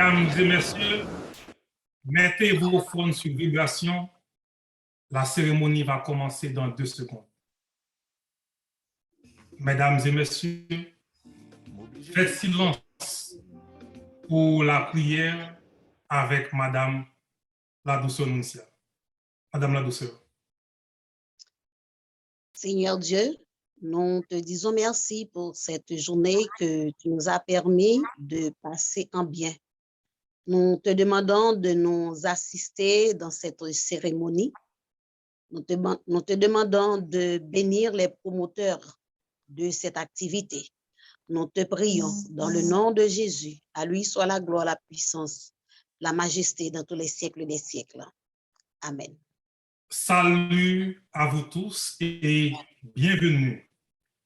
Mesdames et messieurs, mettez vos phones sur vibration. La cérémonie va commencer dans 2 secondes. Mesdames et messieurs, faites silence pour la prière avec Madame la douceur Nuncia. Madame la douceur. Seigneur Dieu, nous te disons merci pour cette journée que tu nous as permis de passer en bien. Nous te demandons de nous assister dans cette cérémonie. Nous te demandons de bénir les promoteurs de cette activité. Nous te prions dans le nom de Jésus. À lui soit la gloire, la puissance, la majesté dans tous les siècles des siècles. Amen. Salut à vous tous et bienvenue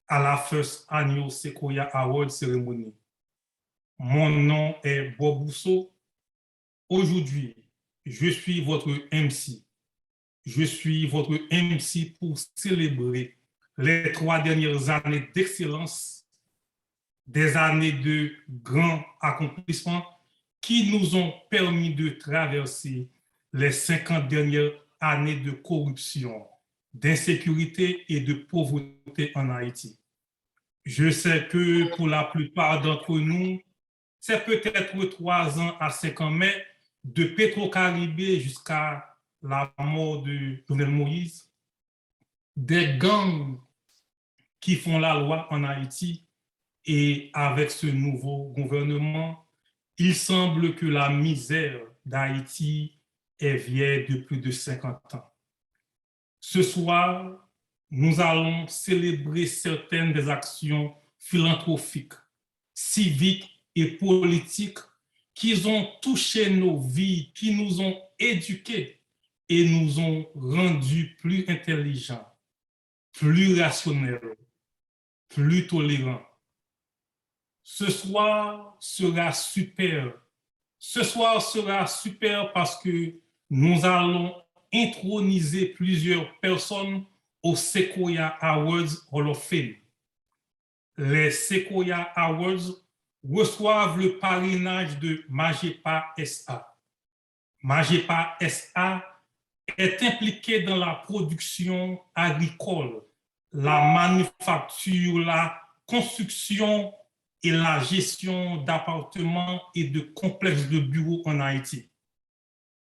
à la First Annual Sequoia Award Ceremony. Mon nom est Bob Bousseau. Aujourd'hui, je suis votre MC. Je suis votre MC pour célébrer les 3 dernières années d'excellence, des années de grands accomplissements qui nous ont permis de traverser les 50 dernières années de corruption, d'insécurité et de pauvreté en Haïti. Je sais que pour la plupart d'entre nous, c'est peut-être 3 ans à 5 ans, mais de Petro-Caribé jusqu'à la mort de Jovenel Moïse, des gangs qui font la loi en Haïti, et avec ce nouveau gouvernement, il semble que la misère d'Haïti est vieille de plus de 50 ans. Ce soir, nous allons célébrer certaines des actions philanthropiques, civiques et politiques qui ont touché nos vies, qui nous ont éduqués et nous ont rendus plus intelligents, plus rationnels, plus tolérants. Ce soir sera super. Ce soir sera super parce que nous allons introniser plusieurs personnes au Sequoia Awards Hall of Fame. Les Sequoia Awards reçoivent le parrainage de Magepa SA. Magepa SA est impliqué dans la production agricole, la manufacture, la construction et la gestion d'appartements et de complexes de bureaux en Haïti.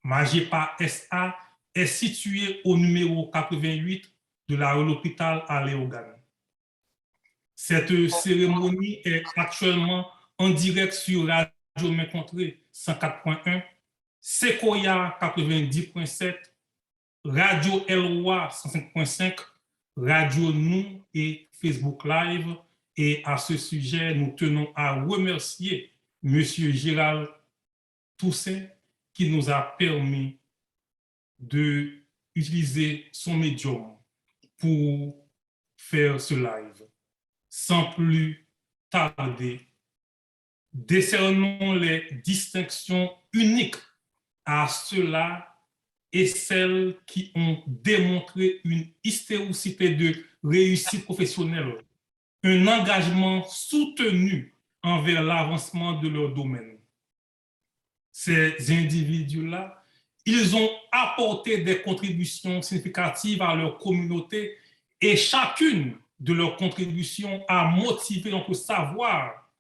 Magepa SA est situé au numéro 88 de la rue L'Hôpital à Léogane. Cette cérémonie est actuellement en direct sur Radio Main-Contrée 104.1, Sequoia 90.7, Radio Eloi 105.5, Radio Nou et Facebook Live. Et à ce sujet, nous tenons à remercier M. Gérald Toussaint qui nous a permis d'utiliser son médium pour faire ce live. Sans plus tarder, décernons les distinctions uniques à ceux-là et celles qui ont démontré une hystéricité de réussite professionnelle, un engagement soutenu envers l'avancement de leur domaine. Ces individus-là, ils ont apporté des contributions significatives à leur communauté et chacune de leurs contributions a motivé notre savoir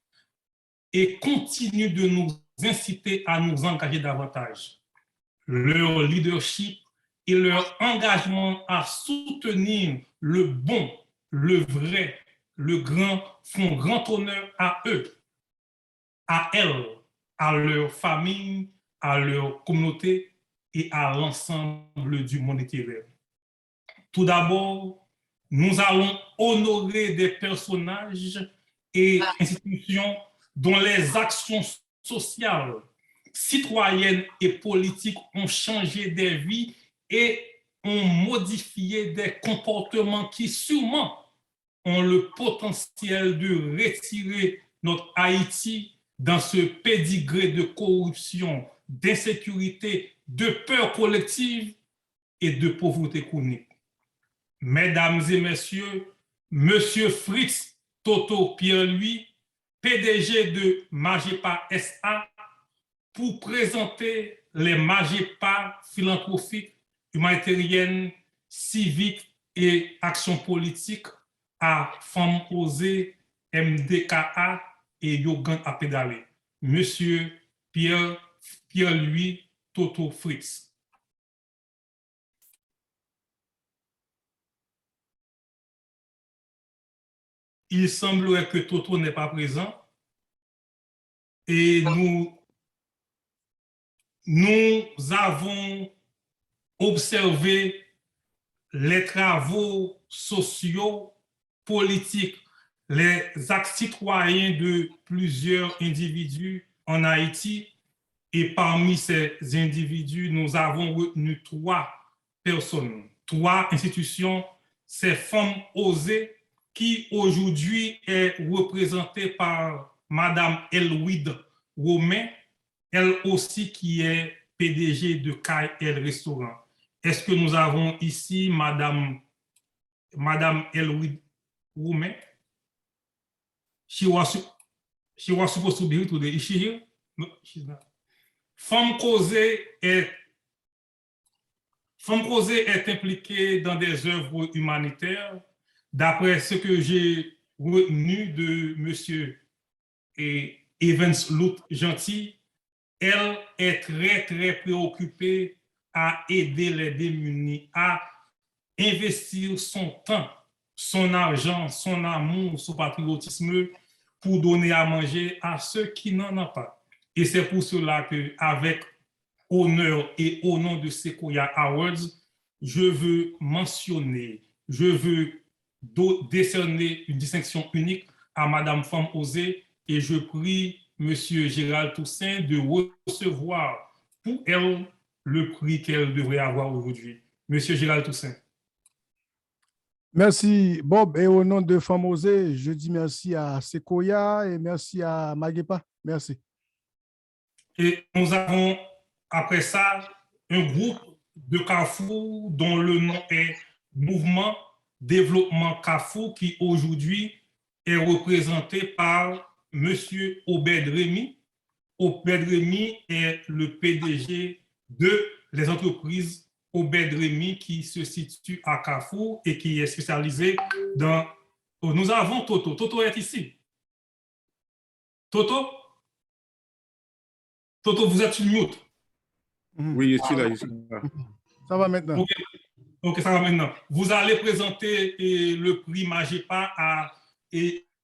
et continue de nous inciter à nous engager davantage. Leur leadership et leur engagement à soutenir le bon, le vrai, le grand font grand honneur à eux, à elles, à leur famille, à leur communauté et à l'ensemble du monde littéraire. Tout d'abord, nous allons honorer des personnages et institutions dont les actions sociales, citoyennes et politiques ont changé des vies et ont modifié des comportements qui sûrement ont le potentiel de retirer notre Haïti dans ce pédigré de corruption, d'insécurité, de peur collective et de pauvreté chronique. Mesdames et messieurs, Monsieur Fritz Toto Pierre-Louis, PDG de Magepa SA, pour présenter les MAGEPA philanthropiques, humanitariennes, civiques et actions politiques à Femmes Osées, MDKA et Yogan à pédaler. Monsieur Pierre-Louis Toto Fritz. Il semblerait que Toto n'est pas présent et nous avons observé les travaux sociaux, politiques, les actes citoyens de plusieurs individus en Haïti. Et parmi ces individus, nous avons retenu 3 personnes, 3 institutions, ces Femmes Osées, qui aujourd'hui est représentée par Madame Elwide Romain, elle aussi qui est PDG de KL Restaurant. Est-ce que nous avons ici Madame Elwide Romain? She was supposed to be here today. Is she here? No, she's not. Femmes Causées est impliquée dans des œuvres humanitaires. D'après ce que j'ai retenu de monsieur Evans Lout Gentil, elle est très, très préoccupée à aider les démunis, à investir son temps, son argent, son amour, son patriotisme pour donner à manger à ceux qui n'en ont pas. Et c'est pour cela qu'avec honneur et au nom de Sequoia Awards, je veux mentionner, je veux décerner une distinction unique à Madame Femme Osée et je prie Monsieur Gérald Toussaint de recevoir pour elle le prix qu'elle devrait avoir aujourd'hui. Monsieur Gérald Toussaint. Merci Bob et au nom de Femmes Osées, je dis merci à Sequoia et merci à Magepa. Merci. Et nous avons après ça un groupe de Carrefour dont le nom est Mouvement Développement Carrefour qui aujourd'hui est représenté par Monsieur Obed Rémy. Obed Rémy est le PDG de les entreprises Obed Rémy qui se situe à Carrefour et qui est spécialisé dans... Nous avons Toto. Toto est ici. Toto? Toto, vous êtes sur mute. Oui, je suis là. Ça va maintenant. Ok, ça va maintenant. Vous allez présenter le prix MAGEPA à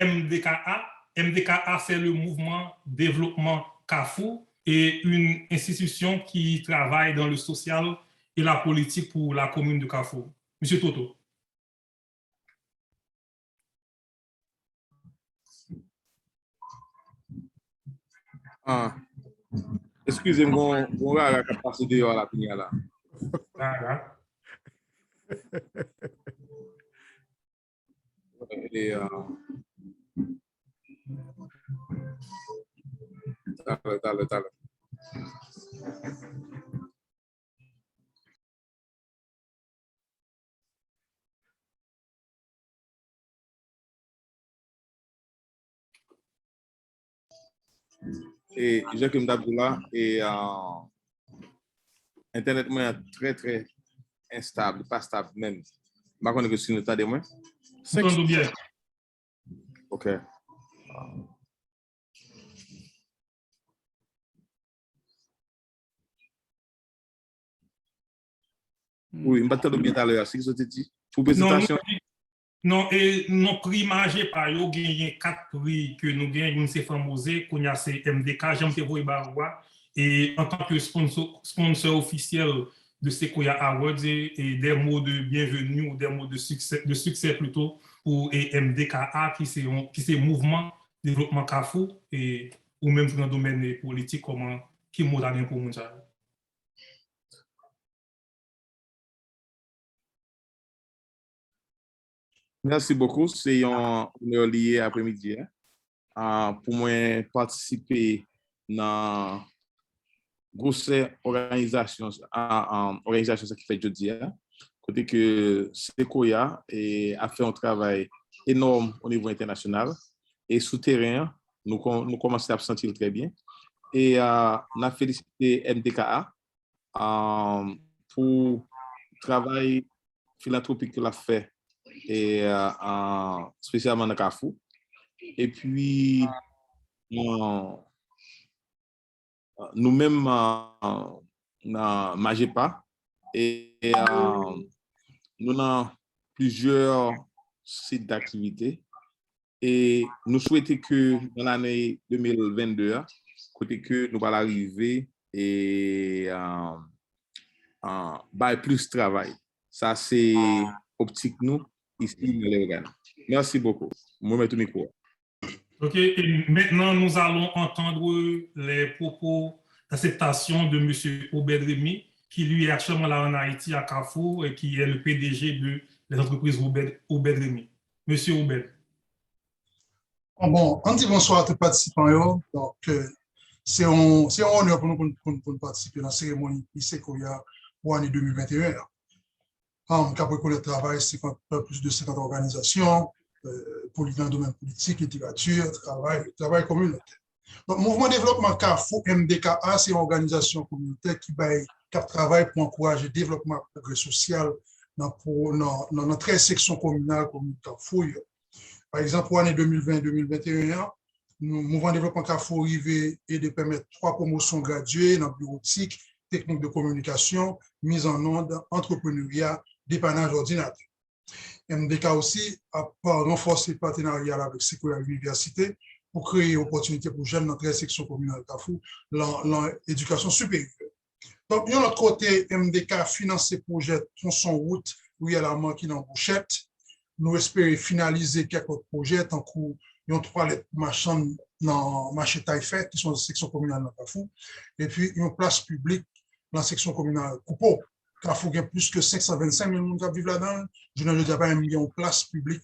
MDKA. MDKA, c'est le mouvement développement Carrefour et une institution qui travaille dans le social et la politique pour la commune de Carrefour. Monsieur Toto. Excusez-moi, on va à la capacité de la pinga là. Et, dale. Et Jacques Mdabdoula et Internet moi très très instable, pas stable même. Je ne sais pas si nous t'entendez moins. Bien. OK. Oui, je ne sais pas bien tout à l'heure. C'est ce que tu dis. Pour présentation. Non, et nos prix MAGEPA, il y a 4 prix que nous gagnons, c'est Femmes Osées, qu'on a c'est MDK, j'aime te voir, et en tant que sponsor officiel de Sequoia Awards et des mots de bienvenue ou des mots de succès plutôt pour MDKA qui c'est mouvement développement Carrefour et ou même dans le domaine politique comment qui mot d'aller pour nous. Merci beaucoup. C'est un honneur lié après-midi pour moi participer dans grosse organisation qui fait jeudi. Côté que Sequoia a fait un travail énorme au niveau international et souterrain, nous commençons à se sentir très bien. et on a félicité MDKA pour le travail philanthropique qu'il a fait, et spécialement dans Carrefour. Et puis, nous-mêmes, dans Magepa, et nous avons plusieurs sites d'activité. Et nous souhaitons que dans l'année 2022, côté que nous allons arriver et plus de travail. Ça, c'est optique nous, ici, dans les organes. Merci beaucoup. Moi, je mets tout micro. OK. Et maintenant, nous allons entendre les propos d'acceptation de M. Obed Remy, qui lui est actuellement là en Haïti, à Carrefour, et qui est le PDG de l'entreprise Obed Remy. Monsieur Obed. Bon, on dit bonsoir à tous les participants. Donc, c'est un honneur pour nous pour participer à la cérémonie Sequoia pour l'année 2021. Capricorn le travail, c'est plus de 50 organisations, dans le domaine politique, littérature, travail communautaire. Donc, Mouvement Développement Carrefour, MDKA, c'est une organisation communautaire qui travaille pour encourager le développement et le progrès social dans notre 13 sections communales comme Carrefour. Par exemple, pour l'année 2020-2021, le Mouvement Développement Carrefour arrivé et de permettre 3 promotions graduées dans bureautique, technique de communication, mise en onde, entrepreneuriat, dépannage ordinateur. MDK aussi a renforcé le partenariat avec Sequoia Université pour créer opportunités pour jeunes dans 13 sections communales Carrefour dans l'éducation supérieure. Donc, de l'autre côté, MDK finance ces projets tronçon route, où il y a la manque dans Bouchette. Nous espérons finaliser quelques autres projets, tant qu'il y a 3 lettres marchandes dans le marché Taïfet, qui sont des sections communales dans Carrefour, et puis une place publique dans la section communale Coupeau. Carrefour, il y a plus que 525 000 personnes qui vivent là-dedans. Je ne dis pas un million de places publiques.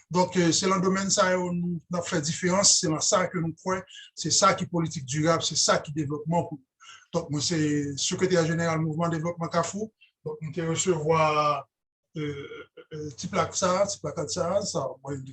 Donc, c'est dans le domaine ça où nous avons fait différence, c'est dans ça que nous croyons, c'est ça qui est politique durable, c'est ça qui est développement. Donc, moi, c'est secrétaire général du Mouvement Développement Carrefour. Donc, nous allons recevoir petit plaque ça,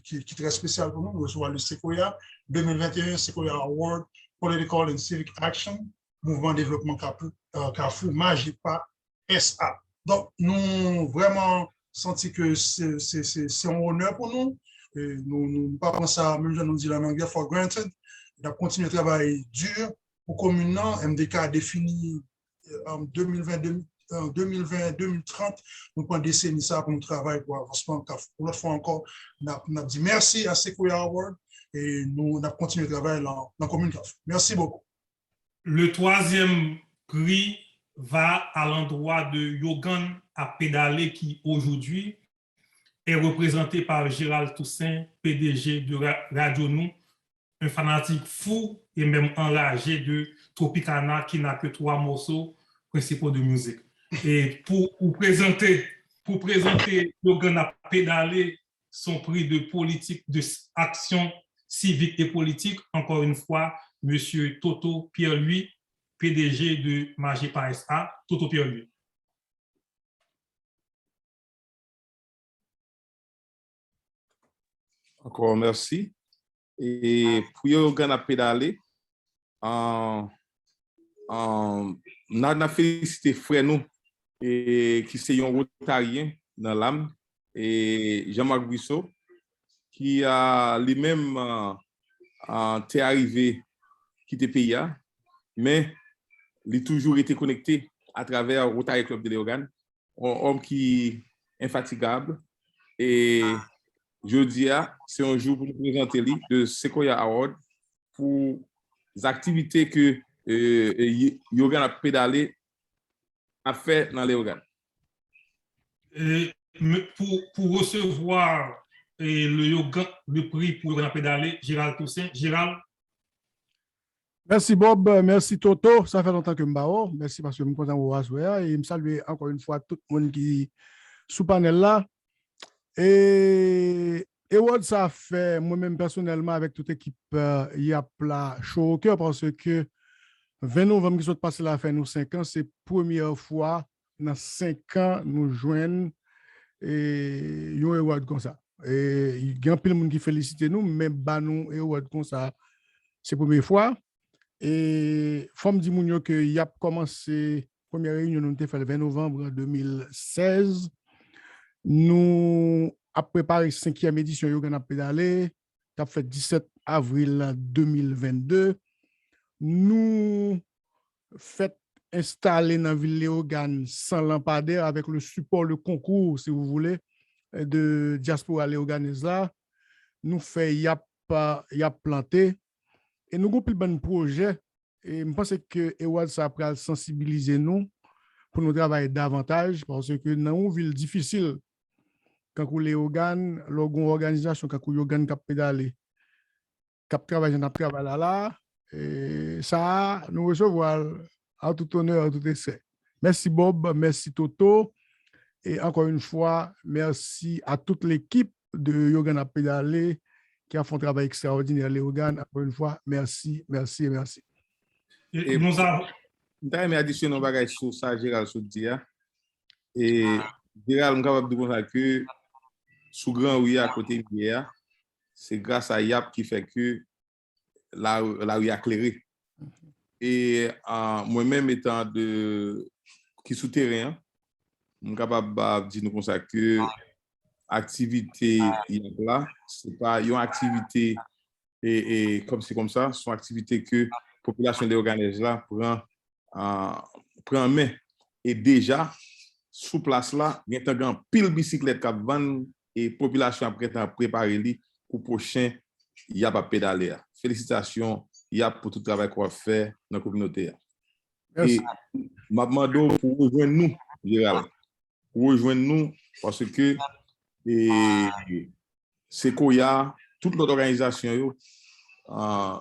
qui est très spécial pour nous. Nous recevons le Sequoia 2021 Sequoia Award Political and Civic Action, Mouvement Développement Carrefour, Magepa SA. Donc, nous vraiment senti que c'est un honneur pour nous. Et nous ne pas penser à, même je nous dis la langue, for granted. On a continué le travail dur pour communant. MDK a défini en 2020-2030, nous prenons des décennies ça pour nous travailler pour avancement. Pour l'autre fois encore, on a dit merci à Sequoia Award et nous avons continué le travail dans la commune. Merci beaucoup. Le 3e prix va à l'endroit de Yogan à pédaler qui aujourd'hui est représenté par Gérald Toussaint, PDG de Radio Nou, un fanatique fou et même enragé de Tropicana qui n'a que 3 morceaux principaux de musique. Et pour présenter Yogan à pédaler son prix de politique, de action civique et politique, encore une fois, Monsieur Toto Pierre-Louis, PDG de Magepa SA, Toto Pierre-Louis. Encore merci. Et pour Yogan à pédaler, on a félicité frère nous et qui c'est un rotarien dans l'âme et Jean-Marc Buisseau qui a lui-même t'est arrivé quitter le pays, mais il a toujours été connecté à travers Rotary Club de Léogane, un homme qui est infatigable. Et jeudi, c'est un jour pour nous présenter le Sequoia Award pour les activités que Yogan a pédalé a fait dans Léogane. Pour recevoir le prix pour Yogan a pédalé, Gérald Toussaint. Gérald. Merci Bob, merci Toto. Ça fait longtemps que je suis Merci parce que je suis content de vous voir. Et je me salue encore une fois tout le monde qui est sous panel là. Et ça fait moi-même personnellement avec toute l'équipe, il y a plat chaud au cœur parce que 20 novembre qui sont passés là, fait nous 5 ans, c'est la première fois dans 5 ans nous joignons et un award comme ça. Et il y a plein de monde qui félicite nous, mais nous award comme ça, c'est la première fois. Et forme dit mounio que y a commencé première réunion nous fait le 20 novembre 2016. Nous a préparé 5e édition Yogan a pédalé, qui a fait 17 avril 2022. Nous fait installer dans la ville Léogane 100 lampadaires avec le support, le concours, si vous voulez, de diaspora léoganaise là. Nous fait y a planté. Et nous avons plus bon projet. Et je pense que Ewad ça après sensibiliser nous pour nous travailler davantage parce que dans une ville difficile, quand vous les organes, l'organisation, quand vous organes cap pédaler, cap travailler dans travail là, et ça, nous recevons à tout honneur, à tout essai. Merci Bob, merci Toto. Et encore une fois, merci à toute l'équipe de Yogan à pédaler qui a fait un travail extraordinaire, les organes. Encore une fois, merci, merci et merci. Et nous avons. Je additionner un bagage sur ça, Gérald Soudia. Et Gérald, je suis capable de dire que sous Grand Rue à côté de hier, c'est grâce à YAP qui fait que la rue est éclairée. Et moi-même étant qui souterrain, je suis capable de dire comme ça que l'activité là, c'est pas une activité et comme c'est comme ça, c'est une activité que la population des organismes là prend en main. Et déjà, sous place là, il y a un pile bicyclette qui vend et la population après préparer pour le prochain YAP à pédaler. Félicitations YAP pour tout le travail qu'on a fait dans la communauté. Merci. Et je demande pour rejoindre nous, Gérald, pour rejoindre nous parce que c'est qu'il y a toute notre organisation,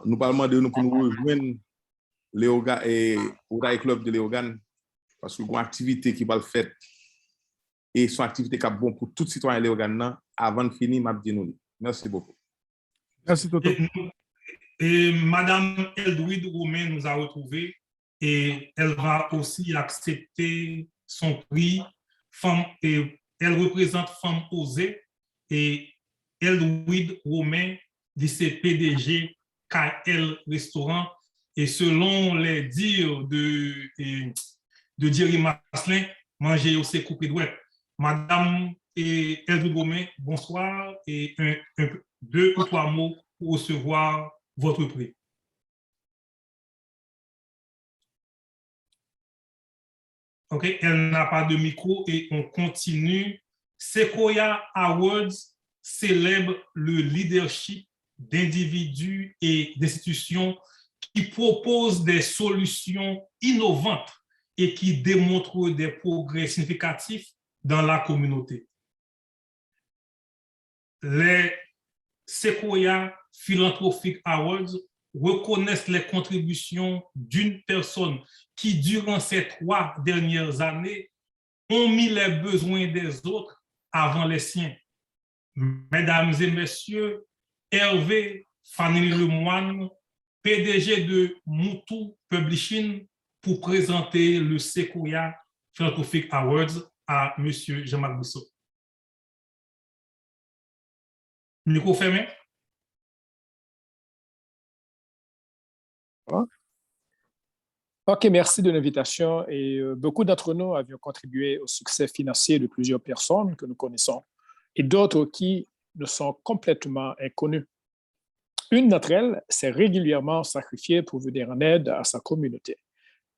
nous parlons de nous pour nous rejoindre les club de Léogane parce que c'est une activité qui va le faire et c'est une activité qui est bon pour tout citoyen Léogane avant de finir, m'a dit nous. Merci beaucoup. Merci Toto. Et Madame Eldouid Romain nous a retrouvés et elle va aussi accepter son prix. Et elle représente Femme Osée et Eldouid Romain, c'est PDG KL Restaurant. Et selon les dires de Thierry Maslin, manger aussi coupé d'ouette. Madame Eldouid Romain, bonsoir et 2 ou 3 mots pour recevoir votre prix. OK, elle n'a pas de micro et on continue. Sequoia Awards célèbre le leadership d'individus et d'institutions qui proposent des solutions innovantes et qui démontrent des progrès significatifs dans la communauté. Les Sequoia Philanthropic Awards reconnaissent les contributions d'une personne qui, durant ces 3 dernières années, ont mis les besoins des autres avant les siens. Mesdames et messieurs, Hervé Fanny Lemoine, PDG de Moutou Publishing, pour présenter le Sequoia Philanthropic Awards à M. Jean-Marc Bissot. Micro fermé. OK, merci de l'invitation. Et beaucoup d'entre nous avions contribué au succès financier de plusieurs personnes que nous connaissons et d'autres qui nous sont complètement inconnues. Une d'entre elles s'est régulièrement sacrifiée pour venir en aide à sa communauté.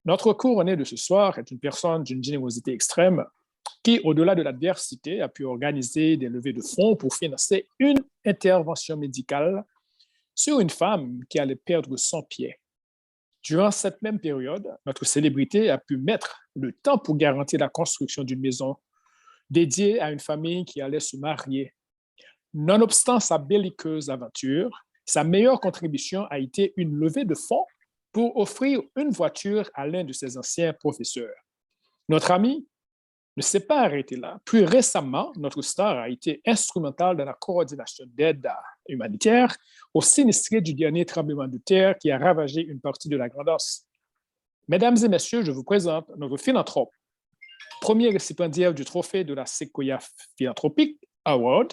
Notre couronné de ce soir est une personne d'une générosité extrême qui, au-delà de l'adversité, a pu organiser des levées de fonds pour financer une intervention médicale sur une femme qui allait perdre son pied. Durant cette même période, notre célébrité a pu mettre le temps pour garantir la construction d'une maison dédiée à une famille qui allait se marier. Nonobstant sa belliqueuse aventure, sa meilleure contribution a été une levée de fonds pour offrir une voiture à l'un de ses anciens professeurs. Notre ami ne s'est pas arrêté là. Plus récemment, notre star a été instrumentale dans la coordination d'aide humanitaire aux sinistrés du dernier tremblement de terre qui a ravagé une partie de la Grande-Anse. Mesdames et messieurs, je vous présente notre philanthrope, premier récipiendaire du trophée de la Sequoia Philanthropic Award,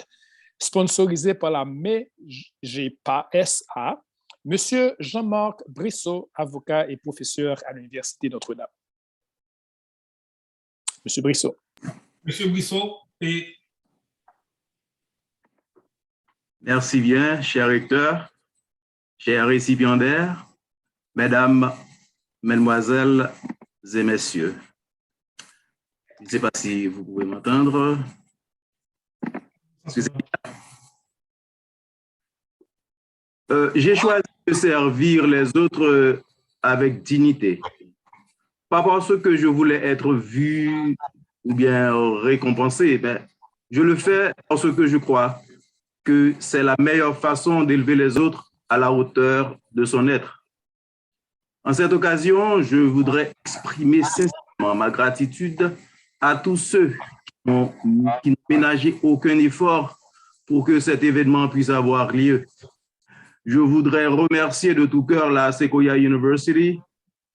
sponsorisé par la MEGPA SA, Monsieur Jean-Marc Brissot, avocat et professeur à l'Université Notre-Dame. Monsieur Brissot. Monsieur Brissot, et Merci bien, cher recteur, chers récipiendaires, mesdames, mesdemoiselles et messieurs. Je ne sais pas si vous pouvez m'entendre. J'ai choisi de servir les autres avec dignité. Pas parce que je voulais être vu ou bien récompensé, mais je le fais parce que je crois que c'est la meilleure façon d'élever les autres à la hauteur de son être. En cette occasion, je voudrais exprimer sincèrement ma gratitude à tous ceux qui n'ont ménagé aucun effort pour que cet événement puisse avoir lieu. Je voudrais remercier de tout cœur la Sequoia University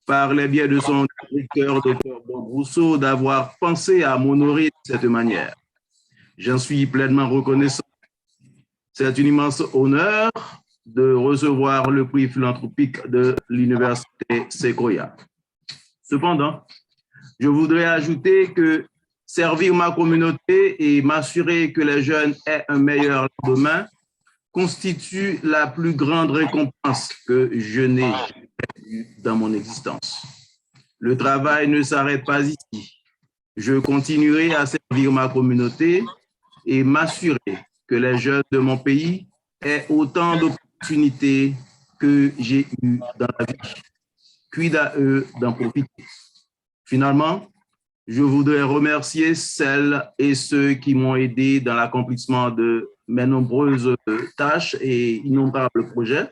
par les biais de son directeur, Dr. Bob Rousseau, d'avoir pensé à m'honorer de cette manière. J'en suis pleinement reconnaissant. C'est un immense honneur de recevoir le prix philanthropique de l'Université Sequoia. Cependant, je voudrais ajouter que servir ma communauté et m'assurer que les jeunes aient un meilleur lendemain constitue la plus grande récompense que je n'ai eue dans mon existence. Le travail ne s'arrête pas ici. Je continuerai à servir ma communauté et m'assurer que les jeunes de mon pays aient autant d'opportunités que j'ai eues dans la vie. Quid à eux d'en profiter. Finalement, je voudrais remercier celles et ceux qui m'ont aidé dans l'accomplissement de mes nombreuses tâches et innombrables projets.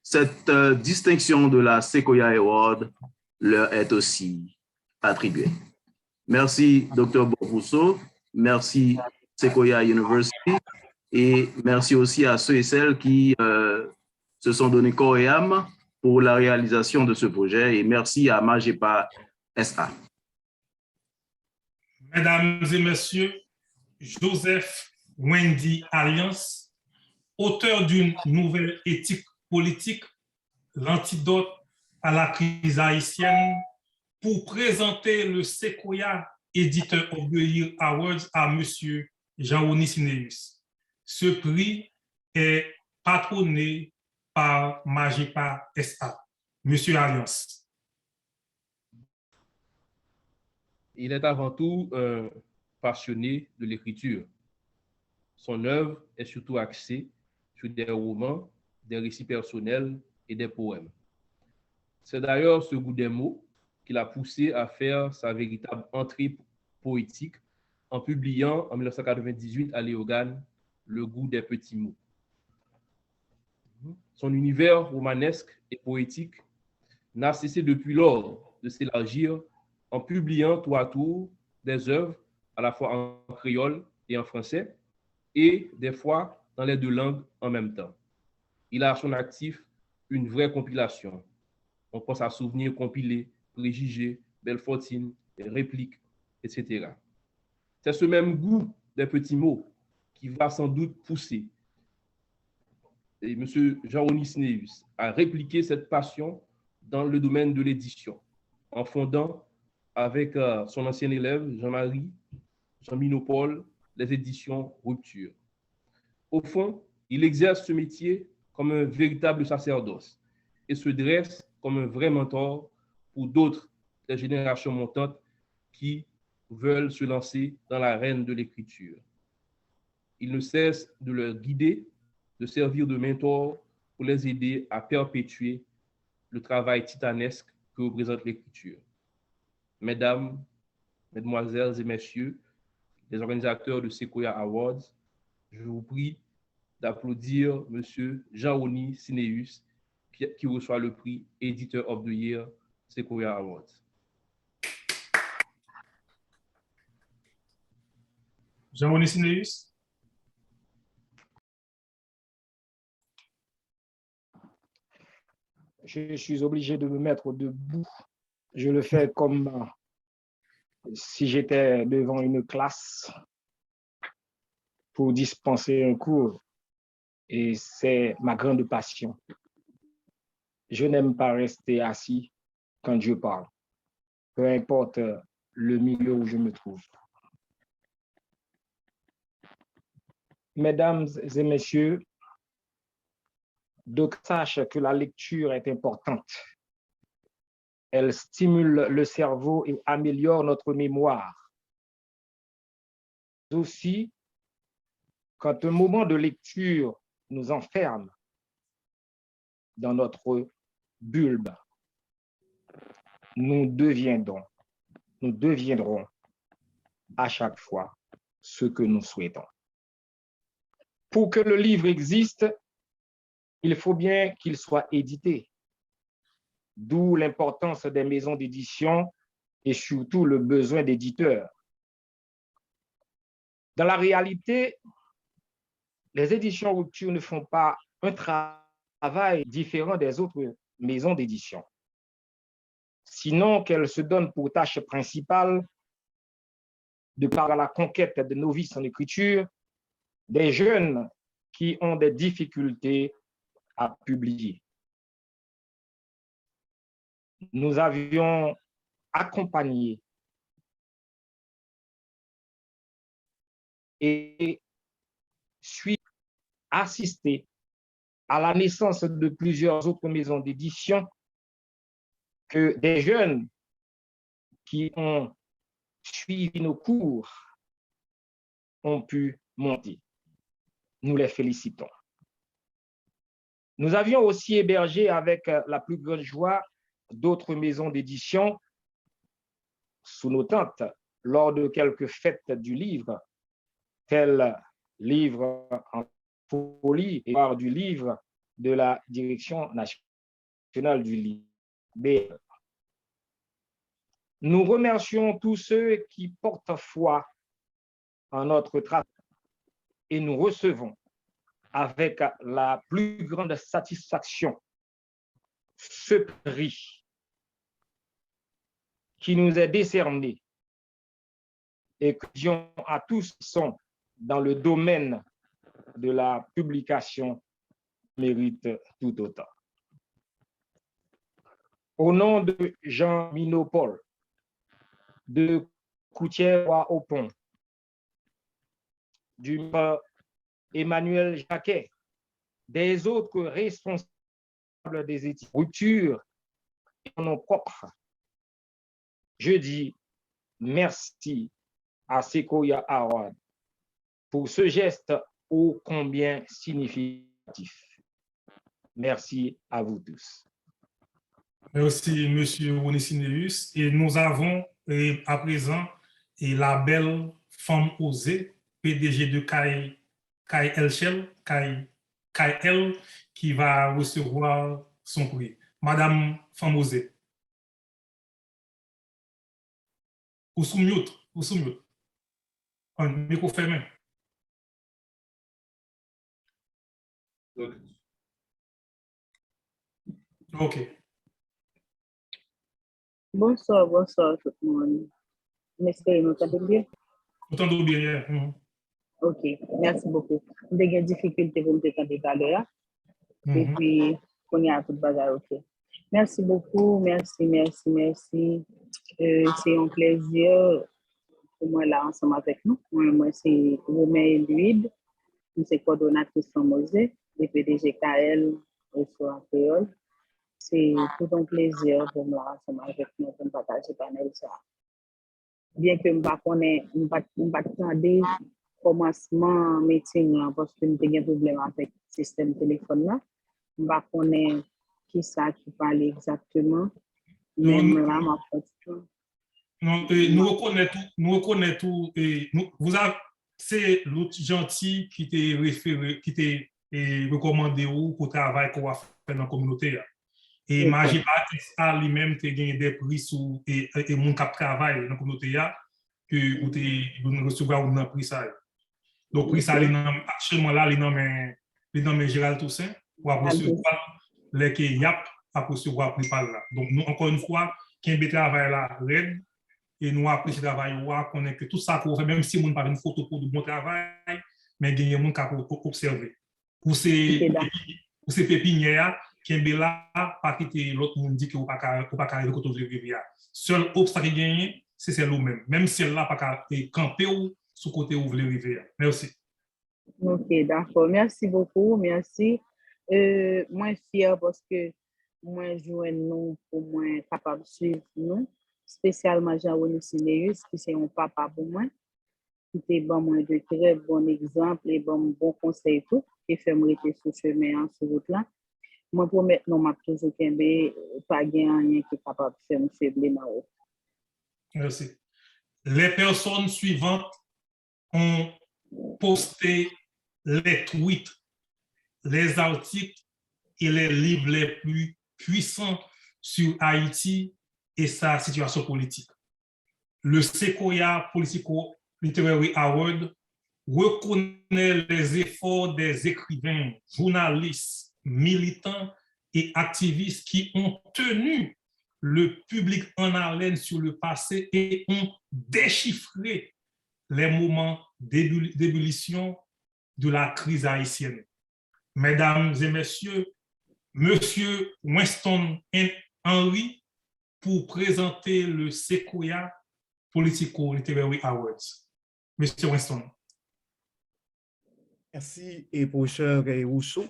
Cette distinction de la Sequoia Award leur est aussi attribuée. Merci, Dr. Bob Rousseau. Merci, Sequoia University. Et merci aussi à ceux et celles qui se sont donnés corps et âme pour la réalisation de ce projet. Et merci à Magepa SA. Mesdames et messieurs, Joseph Wendy Alliance, auteur d'une nouvelle éthique politique, l'antidote à la crise haïtienne, pour présenter le Sequoia Editor of the Year Awards à Monsieur Jean-Oni Sineus. Ce prix est patronné par Magepa SA. Monsieur Alliance. Il est avant tout un passionné de l'écriture. Son œuvre est surtout axée sur des romans, des récits personnels et des poèmes. C'est d'ailleurs ce goût des mots qui l'a poussé à faire sa véritable entrée poétique en publiant en 1998 à Léogane Le goût des petits mots. Son univers romanesque et poétique n'a cessé depuis lors de s'élargir en publiant tour à tour des œuvres à la fois en créole et en français, et des fois dans les deux langues en même temps. Il a à son actif une vraie compilation. On pense à Souvenirs compilés, Préjugés, Belfortine, Répliques, etc. C'est ce même goût des petits mots qui va sans doute pousser et M. Jean-Oni Sineus a répliqué cette passion dans le domaine de l'édition, en fondant avec son ancien élève Jean-Marie, Jean-Minopole, les éditions Rupture. Au fond, il exerce ce métier comme un véritable sacerdoce et se dresse comme un vrai mentor pour d'autres des générations montantes qui veulent se lancer dans l'arène de l'écriture. Il ne cesse de leur guider, de servir de mentor pour les aider à perpétuer le travail titanesque que représente l'écriture. Mesdames, Mesdemoiselles et Messieurs, les organisateurs de Sequoia Awards, je vous prie d'applaudir M. Jean-Oni Sineus qui reçoit le prix Editor of the Year Sequoia Awards. Jean-Oni Sineus. Je suis obligé de me mettre debout. Je le fais comme si j'étais devant une classe pour dispenser un cours. Et c'est ma grande passion. Je n'aime pas rester assis quand je parle, peu importe le milieu où je me trouve. Mesdames et messieurs, donc sache que la lecture est importante. Elle stimule le cerveau et améliore notre mémoire. Aussi, quand un moment de lecture nous enferme dans notre bulbe, nous deviendrons à chaque fois ce que nous souhaitons. Pour que le livre existe, il faut bien qu'il soit édité, d'où l'importance des maisons d'édition et surtout le besoin d'éditeurs. Dans la réalité, les éditions Rupture ne font pas un travail différent des autres maisons d'édition, sinon qu'elles se donnent pour tâche principale de par la conquête de novices en écriture, des jeunes qui ont des difficultés à publier. Nous avions accompagné et assisté à la naissance de plusieurs autres maisons d'édition que des jeunes qui ont suivi nos cours ont pu monter. Nous les félicitons. Nous avions aussi hébergé avec la plus grande joie d'autres maisons d'édition sous nos tentes lors de quelques fêtes du livre, tels Livre en folie et du livre de la Direction nationale du livre. Nous remercions tous ceux qui portent foi en notre travail et nous recevons avec la plus grande satisfaction ce prix qui nous est décerné et que disons à tous sont dans le domaine de la publication mérite tout autant. Au nom de Jean Minopol, de Coutier-Au-Pont, du Emmanuel Jacquet, des autres responsables des études Rupture et en nom propre, je dis merci à Sequoia Award pour ce geste ô combien significatif. Merci à vous tous. Merci, M. Onesineus. Et nous avons à présent la belle femme osée, PDG de KL, qui va recevoir son prix. Madame femme osée. Ou sous mute. Un micro fermé. OK. Bonsoir tout le monde. J'espère que vous m'entendez bien. Entendons bien. OK, merci beaucoup. J'ai des difficultés pour me détendre tout à l'heure. Et puis, on y a tout le bagage. OK. Merci beaucoup. Merci. C'est un plaisir pour moi là ensemble avec nous. Moi c'est Romain Louide. Je suis coordonnatrice Mosée et PDG KL Restaurant Créole. C'est tout un plaisir pour moi ensemble avec nous pour partager panel ça. Bien que je ne pas attendre commencement meeting parce que nous avons un problème avec le système téléphone là. Je ne pas connaître qui ça qui parle exactement. Même là, ma question. Nous reconnaissons tout. C'est l'autre gentil qui t'est référé, qui t'est recommandé pour le travail qu'on va faire dans la communauté. Et Magie Baptiste a lui-même gagné des prix et mon cap travail dans la communauté que vous recevoir un prix ça. Donc prix ça actuellement là il nomme Gérald Toussaint pour recevoir les qui yap à recevoir prix par là. Donc nous encore une fois qui est travail là red et nous apprécions le travail qu'on est que tout ça qu'on fait même si on pas une photo pour du bon travail mais gagner mon cap observer pour ces pépinières Kembela, pas quitter l'autre monde dit que vous pas carré côté vivre. Seul obstacle gagné, c'est celle-là même. Même si elle là pas camper ou sous côté où vous voulez vivre. Merci. Ok, d'accord. Merci beaucoup. Merci. Moi, fier parce que moi, je nous pour moi capable de suivre nous, spécialement Jean-René Sinéus, qui c'est un papa pour moi, qui était bon moi de très bon exemple et bon conseil tout, qui fait me rester sur chemin sur route là. Moi, pour maintenant, m'a toujours qu'aimer, pas rien qui est capable de faire me faiblir ma route. Merci. Les personnes suivantes ont posté les tweets, les articles et les livres les plus puissants sur Haïti et sa situation politique. Le Sequoia Political Literary Award reconnaît les efforts des écrivains, journalistes, militants et activistes qui ont tenu le public en haleine sur le passé et ont déchiffré les moments d'ébullition de la crise haïtienne. Mesdames et messieurs, Monsieur Winston Henry pour présenter le Sequoia Political Literary Awards. Monsieur Winston. Merci, et professeur Rousseau.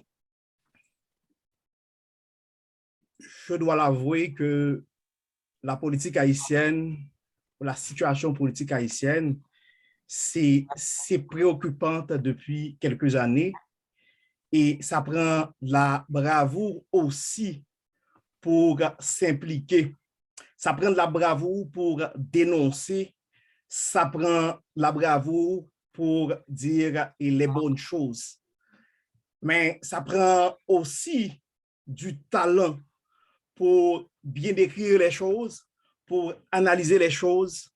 Je dois l'avouer que la politique haïtienne, la situation politique haïtienne, c'est préoccupante depuis quelques années et ça prend la bravoure aussi pour s'impliquer. Ça prend de la bravoure pour dénoncer, ça prend la bravoure pour dire les bonnes choses. Mais ça prend aussi du talent pour bien décrire les choses, pour analyser les choses.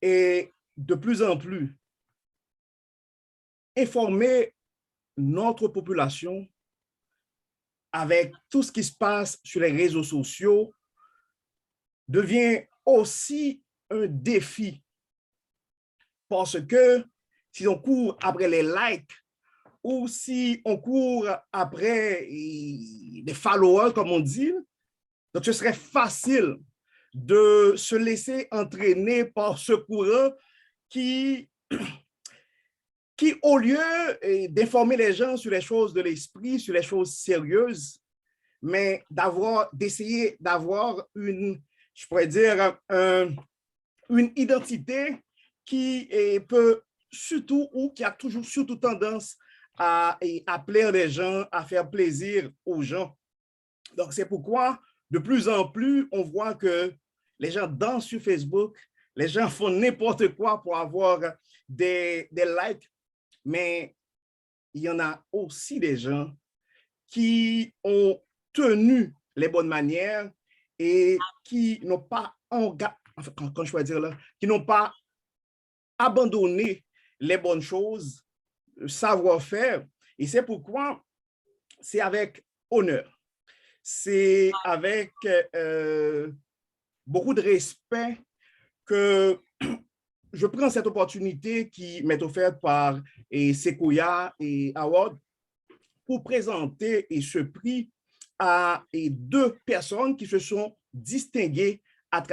Et de plus en plus, informer notre population avec tout ce qui se passe sur les réseaux sociaux devient aussi un défi. Parce que si on court après les likes ou si on court après les followers, comme on dit, donc ce serait facile de se laisser entraîner par ce courant qui au lieu d'informer les gens sur les choses de l'esprit, sur les choses sérieuses, mais d'essayer d'avoir une, je pourrais dire, une identité qui peut surtout, ou qui a toujours surtout tendance à plaire les gens, à faire plaisir aux gens. Donc, c'est pourquoi, de plus en plus, on voit que les gens dansent sur Facebook, les gens font n'importe quoi pour avoir des likes, mais il y en a aussi des gens qui ont tenu les bonnes manières et qui n'ont pas, quand je peux dire là, qui n'ont pas abandonné les bonnes choses, le savoir-faire. Et c'est pourquoi c'est avec honneur, c'est avec beaucoup de respect que je prends cette opportunité qui m'est offerte par Sequoia et Award pour présenter ce prix à deux personnes qui se sont distinguées pas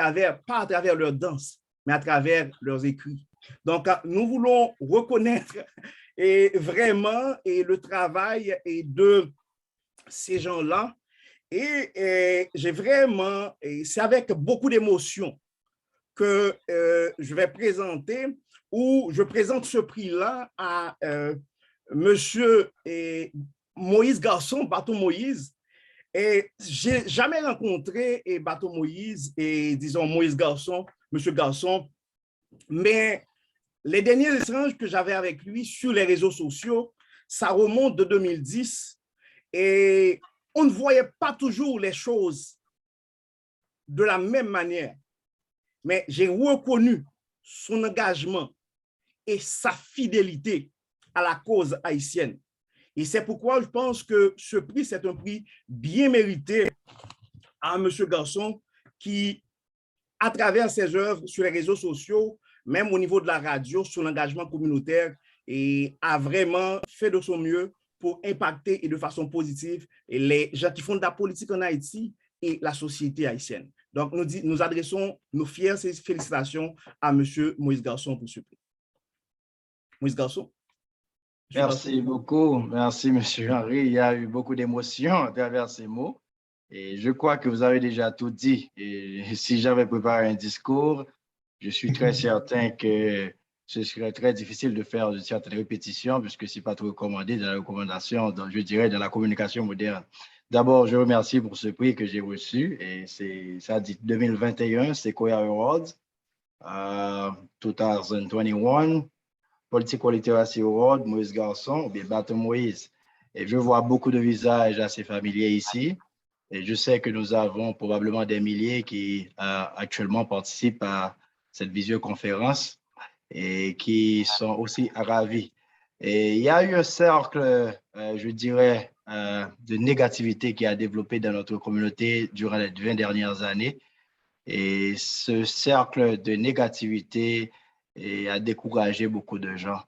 à travers leur danse, mais à travers leurs écrits. Donc, nous voulons reconnaître vraiment le travail de ces gens-là. Et j'ai vraiment, c'est avec beaucoup d'émotion que je vais présenter, ou je présente ce prix-là à Monsieur Moïse Garçon, Bateau Moïse. Et j'ai jamais rencontré Bateau Moïse et disons Moïse Garçon, Monsieur Garçon, mais les derniers échanges que j'avais avec lui sur les réseaux sociaux, ça remonte de 2010 et on ne voyait pas toujours les choses de la même manière. Mais j'ai reconnu son engagement et sa fidélité à la cause haïtienne. Et c'est pourquoi je pense que ce prix, c'est un prix bien mérité à M. Garçon qui, à travers ses œuvres sur les réseaux sociaux, même au niveau de la radio, son engagement communautaire, et a vraiment fait de son mieux pour impacter et de façon positive les gens qui font de la politique en Haïti et la société haïtienne. Donc, nous adressons nos fières félicitations à M. Moïse Garçon pour ce prix. Moïse Garçon. Merci beaucoup. Merci, M. Henry. Il y a eu beaucoup d'émotions à travers ces mots. Et je crois que vous avez déjà tout dit. Et si j'avais préparé un discours, je suis très certain que ce serait très difficile de faire de certaines répétitions puisque ce n'est pas trop recommandé dans la recommandation, je dirais, dans la communication moderne. D'abord, je remercie pour ce prix que j'ai reçu. Et ça dit 2021, Sequoia Awards, 2021. Political Literacy Award, Moïse Garçon, ou bien Bateau Moïse. Et je vois beaucoup de visages assez familiers ici. Et je sais que nous avons probablement des milliers qui actuellement participent à cette visioconférence et qui sont aussi ravis. Et il y a eu un cercle, je dirais, de négativité qui a développé dans notre communauté durant les 20 dernières années. Et ce cercle de négativité a découragé beaucoup de gens.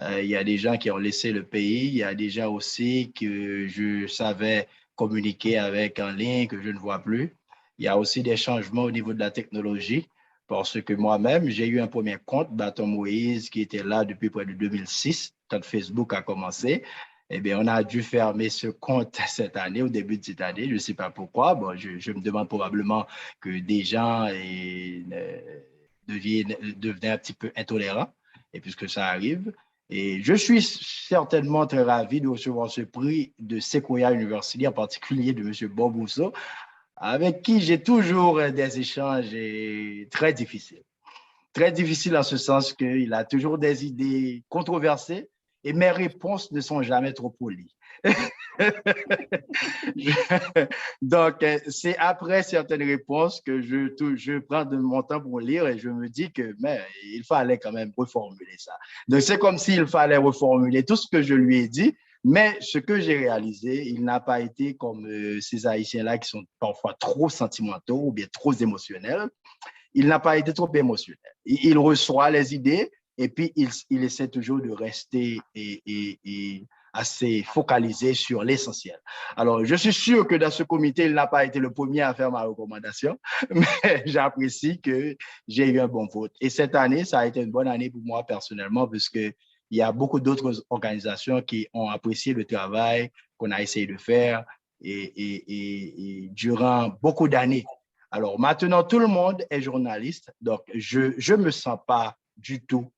Il y a des gens qui ont laissé le pays, il y a des gens aussi que je savais communiquer avec en ligne, que je ne vois plus. Il y a aussi des changements au niveau de la technologie, parce que moi-même, j'ai eu un premier compte, Bateau Moïse, qui était là depuis près de 2006, quand Facebook a commencé. Eh bien, on a dû fermer ce compte cette année, au début de cette année. Je ne sais pas pourquoi. Bon, je me demande probablement que des gens devenaient un petit peu intolérants, et puisque ça arrive. Et je suis certainement très ravi de recevoir ce prix de Sequoia University, en particulier de M. Bob Rousseau, avec qui j'ai toujours des échanges très difficiles. Très difficiles en ce sens qu'il a toujours des idées controversées et mes réponses ne sont jamais trop polies. Donc, c'est après certaines réponses que je prends de mon temps pour lire et je me dis que il fallait quand même reformuler ça. Donc, c'est comme s'il fallait reformuler tout ce que je lui ai dit, mais ce que j'ai réalisé, il n'a pas été comme ces Haïtiens-là qui sont parfois trop sentimentaux ou bien trop émotionnels. Il n'a pas été trop émotionnel. Il reçoit les idées et puis il essaie toujours de rester assez focalisé sur l'essentiel. Alors, je suis sûr que dans ce comité, il n'a pas été le premier à faire ma recommandation, mais j'apprécie que j'ai eu un bon vote. Et cette année, ça a été une bonne année pour moi personnellement, puisqu'il y a beaucoup d'autres organisations qui ont apprécié le travail qu'on a essayé de faire et durant beaucoup d'années. Alors, maintenant, tout le monde est journaliste, donc je ne me sens pas du tout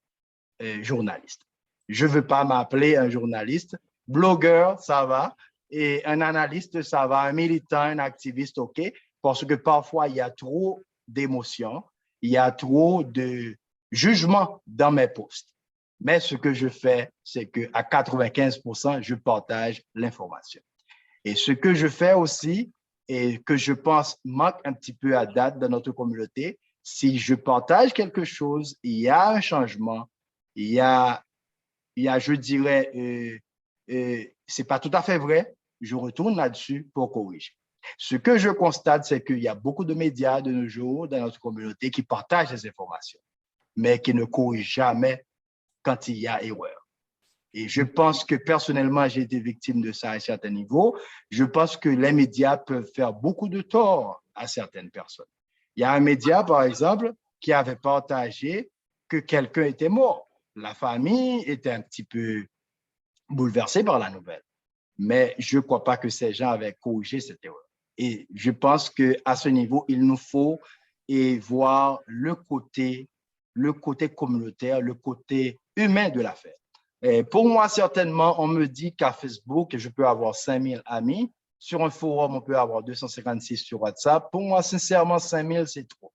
journaliste. Je ne veux pas m'appeler un journaliste. Blogueur, ça va. Et un analyste, ça va. Un militant, un activiste, OK. Parce que parfois, il y a trop d'émotions, il y a trop de jugement dans mes posts. Mais ce que je fais, c'est qu'à 95%, je partage l'information. Et ce que je fais aussi, et que je pense manque un petit peu à date dans notre communauté, si je partage quelque chose, il y a un changement, il y a je dirais, c'est pas tout à fait vrai, je retourne là-dessus pour corriger. Ce que je constate, c'est qu'il y a beaucoup de médias de nos jours dans notre communauté qui partagent des informations, mais qui ne corrigent jamais quand il y a erreur. Et je pense que personnellement, j'ai été victime de ça à un certain niveau. Je pense que les médias peuvent faire beaucoup de tort à certaines personnes. Il y a un média, par exemple, qui avait partagé que quelqu'un était mort. La famille était un petit peu bouleversée par la nouvelle. Mais je ne crois pas que ces gens avaient corrigé cette erreur. Et je pense qu'à ce niveau, il nous faut voir le côté communautaire, le côté humain de l'affaire. Pour moi, certainement, on me dit qu'à Facebook, je peux avoir 5000 amis. Sur un forum, on peut avoir 256 sur WhatsApp. Pour moi, sincèrement, 5000, c'est trop.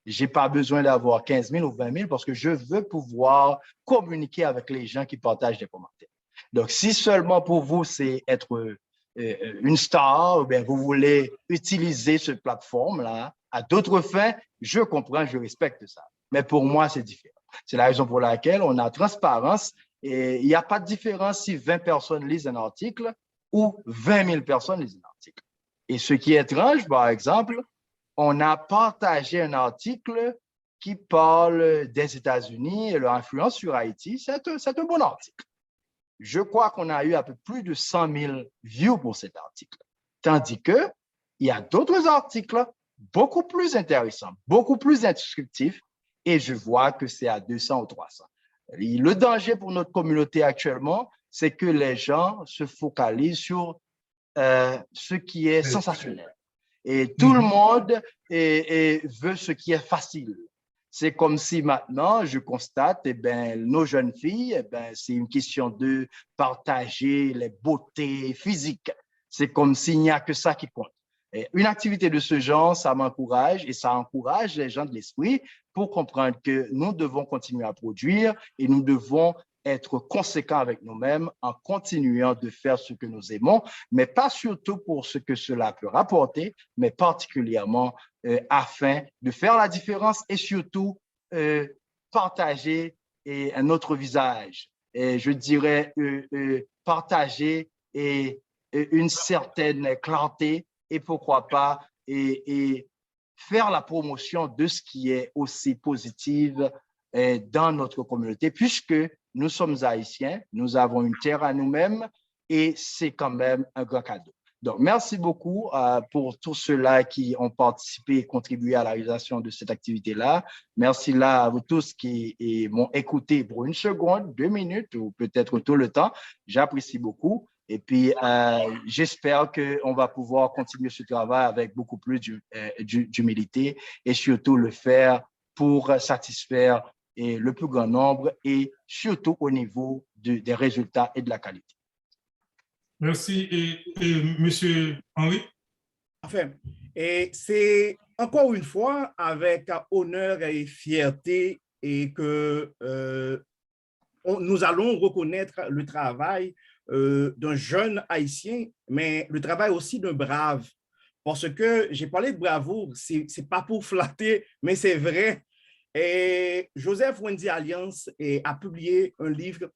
Je n'ai pas besoin d'avoir 15 000 ou 20 000 parce que je veux pouvoir communiquer avec les gens qui partagent des commentaires. Donc, si seulement pour vous, c'est être une star, ou bien vous voulez utiliser cette plateforme-là à d'autres fins, je comprends, je respecte ça. Mais pour moi, c'est différent. C'est la raison pour laquelle on a transparence et il n'y a pas de différence si 20 personnes lisent un article ou 20 000 personnes lisent un article. Et ce qui est étrange, par exemple, on a partagé un article qui parle des États-Unis et leur influence sur Haïti. C'est un bon article. je crois qu'on a eu un peu plus de 100 000 views pour cet article. Tandis qu'il y a d'autres articles beaucoup plus intéressants, beaucoup plus instructifs, et je vois que c'est à 200 ou 300. Le danger pour notre communauté actuellement, c'est que les gens se focalisent sur ce qui est sensationnel. Et tout le monde veut ce qui est facile. C'est comme si maintenant, je constate, nos jeunes filles, c'est une question de partager les beautés physiques. C'est comme s'il n'y a que ça qui compte. Et une activité de ce genre, ça m'encourage et ça encourage les gens de l'esprit pour comprendre que nous devons continuer à produire et nous devons être conséquents avec nous-mêmes en continuant de faire ce que nous aimons, mais pas surtout pour ce que cela peut rapporter, mais particulièrement afin de faire la différence et surtout partager un autre visage. Et je dirais partager une certaine clarté et pourquoi pas et faire la promotion de ce qui est aussi positif dans notre communauté, puisque nous sommes haïtiens, nous avons une terre à nous-mêmes et c'est quand même un grand cadeau. Donc, merci beaucoup pour tous ceux-là qui ont participé et contribué à la réalisation de cette activité-là. Merci là à vous tous qui m'ont écouté pour 1 seconde, 2 minutes ou peut-être tout le temps. J'apprécie beaucoup. Et puis, j'espère qu'on va pouvoir continuer ce travail avec beaucoup plus d'humilité et surtout le faire pour satisfaire le plus grand nombre et surtout au niveau des résultats et de la qualité. Merci. Et Monsieur Henri? Enfin, et c'est encore une fois avec honneur et fierté et que nous allons reconnaître le travail d'un jeune haïtien, mais le travail aussi d'un brave. Parce que j'ai parlé de bravoure, c'est pas pour flatter, mais c'est vrai. Et Joseph Wendy Alliance a publié un livre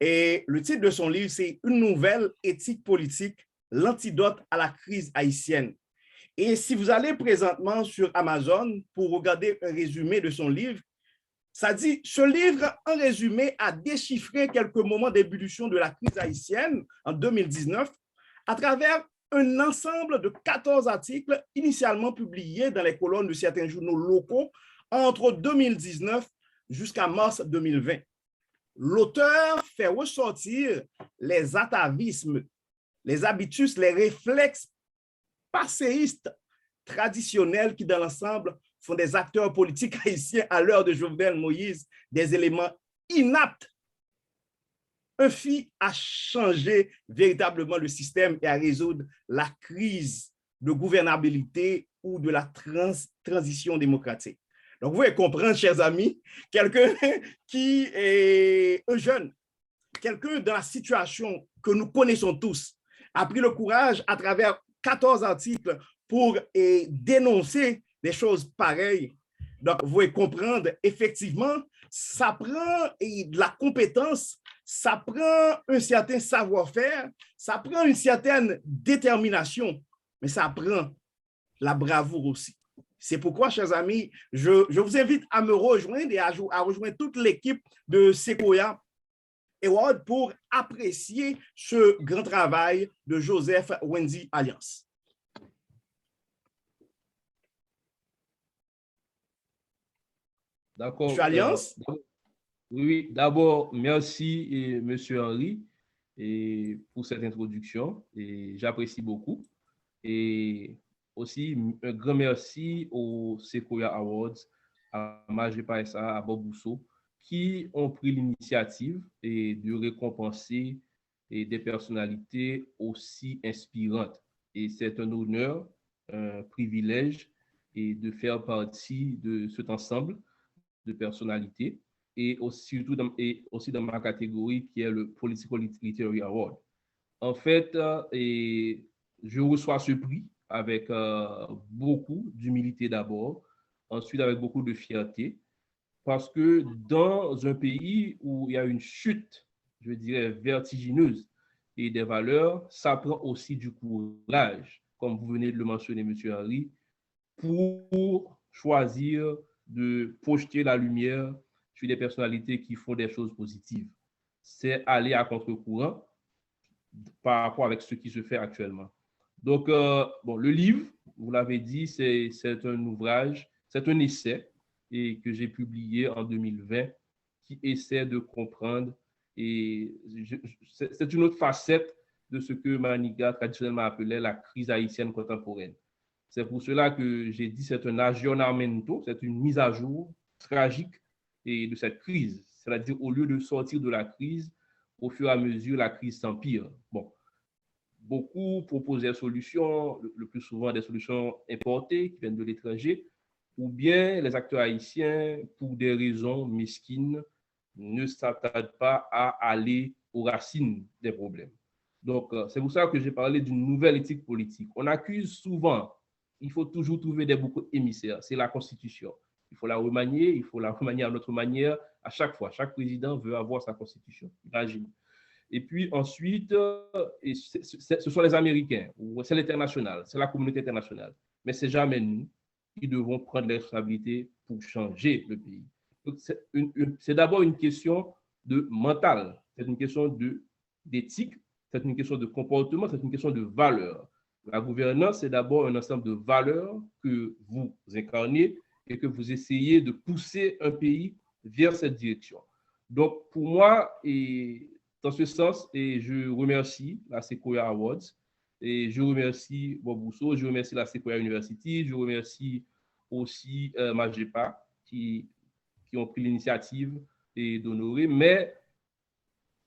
et le titre de son livre, c'est « Une nouvelle éthique politique, l'antidote à la crise haïtienne ». Et si vous allez présentement sur Amazon pour regarder un résumé de son livre, ça dit « Ce livre, en résumé, a déchiffré quelques moments d'ébullition de la crise haïtienne en 2019 à travers un ensemble de 14 articles initialement publiés dans les colonnes de certains journaux locaux entre 2019 jusqu'à mars 2020. L'auteur fait ressortir les atavismes, les habitus, les réflexes passéistes traditionnels qui, dans l'ensemble, font des acteurs politiques haïtiens à l'heure de Jovenel Moïse des éléments inaptes, un fit à changer véritablement le système et à résoudre la crise de gouvernabilité ou de la transition démocratique. Donc, vous pouvez comprendre, chers amis, quelqu'un qui est un jeune, quelqu'un dans la situation que nous connaissons tous, a pris le courage à travers 14 articles pour dénoncer des choses pareilles. Donc, vous pouvez comprendre, effectivement, ça prend de la compétence, ça prend un certain savoir-faire, ça prend une certaine détermination, mais ça prend la bravoure aussi. C'est pourquoi, chers amis, je vous invite à me rejoindre et à rejoindre toute l'équipe de Sequoia Award pour apprécier ce grand travail de Joseph Wendy Alliance. D'accord. Monsieur Alliance? Oui, d'abord, merci, Monsieur Henri, pour cette introduction. Et j'apprécie beaucoup. Et aussi, un grand merci au Sequoia Awards, à Majé Paessa, à Bob Bousso, qui ont pris l'initiative de récompenser des personnalités aussi inspirantes. Et c'est un honneur, un privilège de faire partie de cet ensemble de personnalités et aussi dans ma catégorie qui est le Political Literary Award. En fait, je reçois ce prix avec beaucoup d'humilité d'abord, ensuite avec beaucoup de fierté, parce que dans un pays où il y a une chute, je dirais, vertigineuse et des valeurs, ça prend aussi du courage, comme vous venez de le mentionner, M. Henri, pour choisir de projeter la lumière sur des personnalités qui font des choses positives. c'est aller à contre-courant par rapport avec ce qui se fait actuellement. Donc, bon, le livre, vous l'avez dit, c'est un ouvrage, c'est un essai et que j'ai publié en 2020 qui essaie de comprendre, et c'est une autre facette de ce que Manigat traditionnellement appelait la crise haïtienne contemporaine. C'est pour cela que j'ai dit c'est un aggiornamento, c'est une mise à jour tragique et de cette crise. C'est-à-dire, au lieu de sortir de la crise, au fur et à mesure, la crise s'empire. Bon, beaucoup proposent des solutions, le plus souvent des solutions importées qui viennent de l'étranger, ou bien les acteurs haïtiens, pour des raisons mesquines, ne s'attardent pas à aller aux racines des problèmes. Donc, c'est pour ça que j'ai parlé d'une nouvelle éthique politique. On accuse souvent, il faut toujours trouver des boucs émissaires, c'est la Constitution. Il faut la remanier à notre manière à chaque fois. Chaque président veut avoir sa Constitution, imagine. Et puis ensuite, ce sont les Américains, c'est l'international, c'est la communauté internationale. Mais c'est jamais nous qui devons prendre les responsabilités pour changer le pays. C'est d'abord une question de mental, c'est une question d'éthique, c'est une question de comportement, c'est une question de valeur. La gouvernance, c'est d'abord un ensemble de valeurs que vous incarnez et que vous essayez de pousser un pays vers cette direction. Donc, pour moi, et dans ce sens, et je remercie la Sequoia Awards, et je remercie Bob Bousso, je remercie la Sequoia University, je remercie aussi Magepa qui ont pris l'initiative d'honorer, mais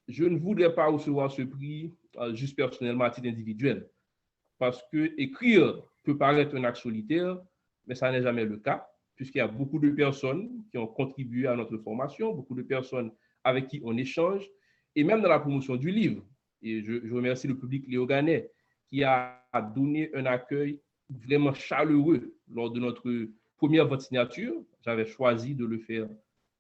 je ne voudrais pas recevoir ce prix juste personnellement à titre individuel, parce que écrire peut paraître un acte solitaire, mais ça n'est jamais le cas, puisqu'il y a beaucoup de personnes qui ont contribué à notre formation, beaucoup de personnes avec qui on échange, et même dans la promotion du livre. Et je remercie le public léoganais qui a donné un accueil vraiment chaleureux lors de notre première vote signature. J'avais choisi de le faire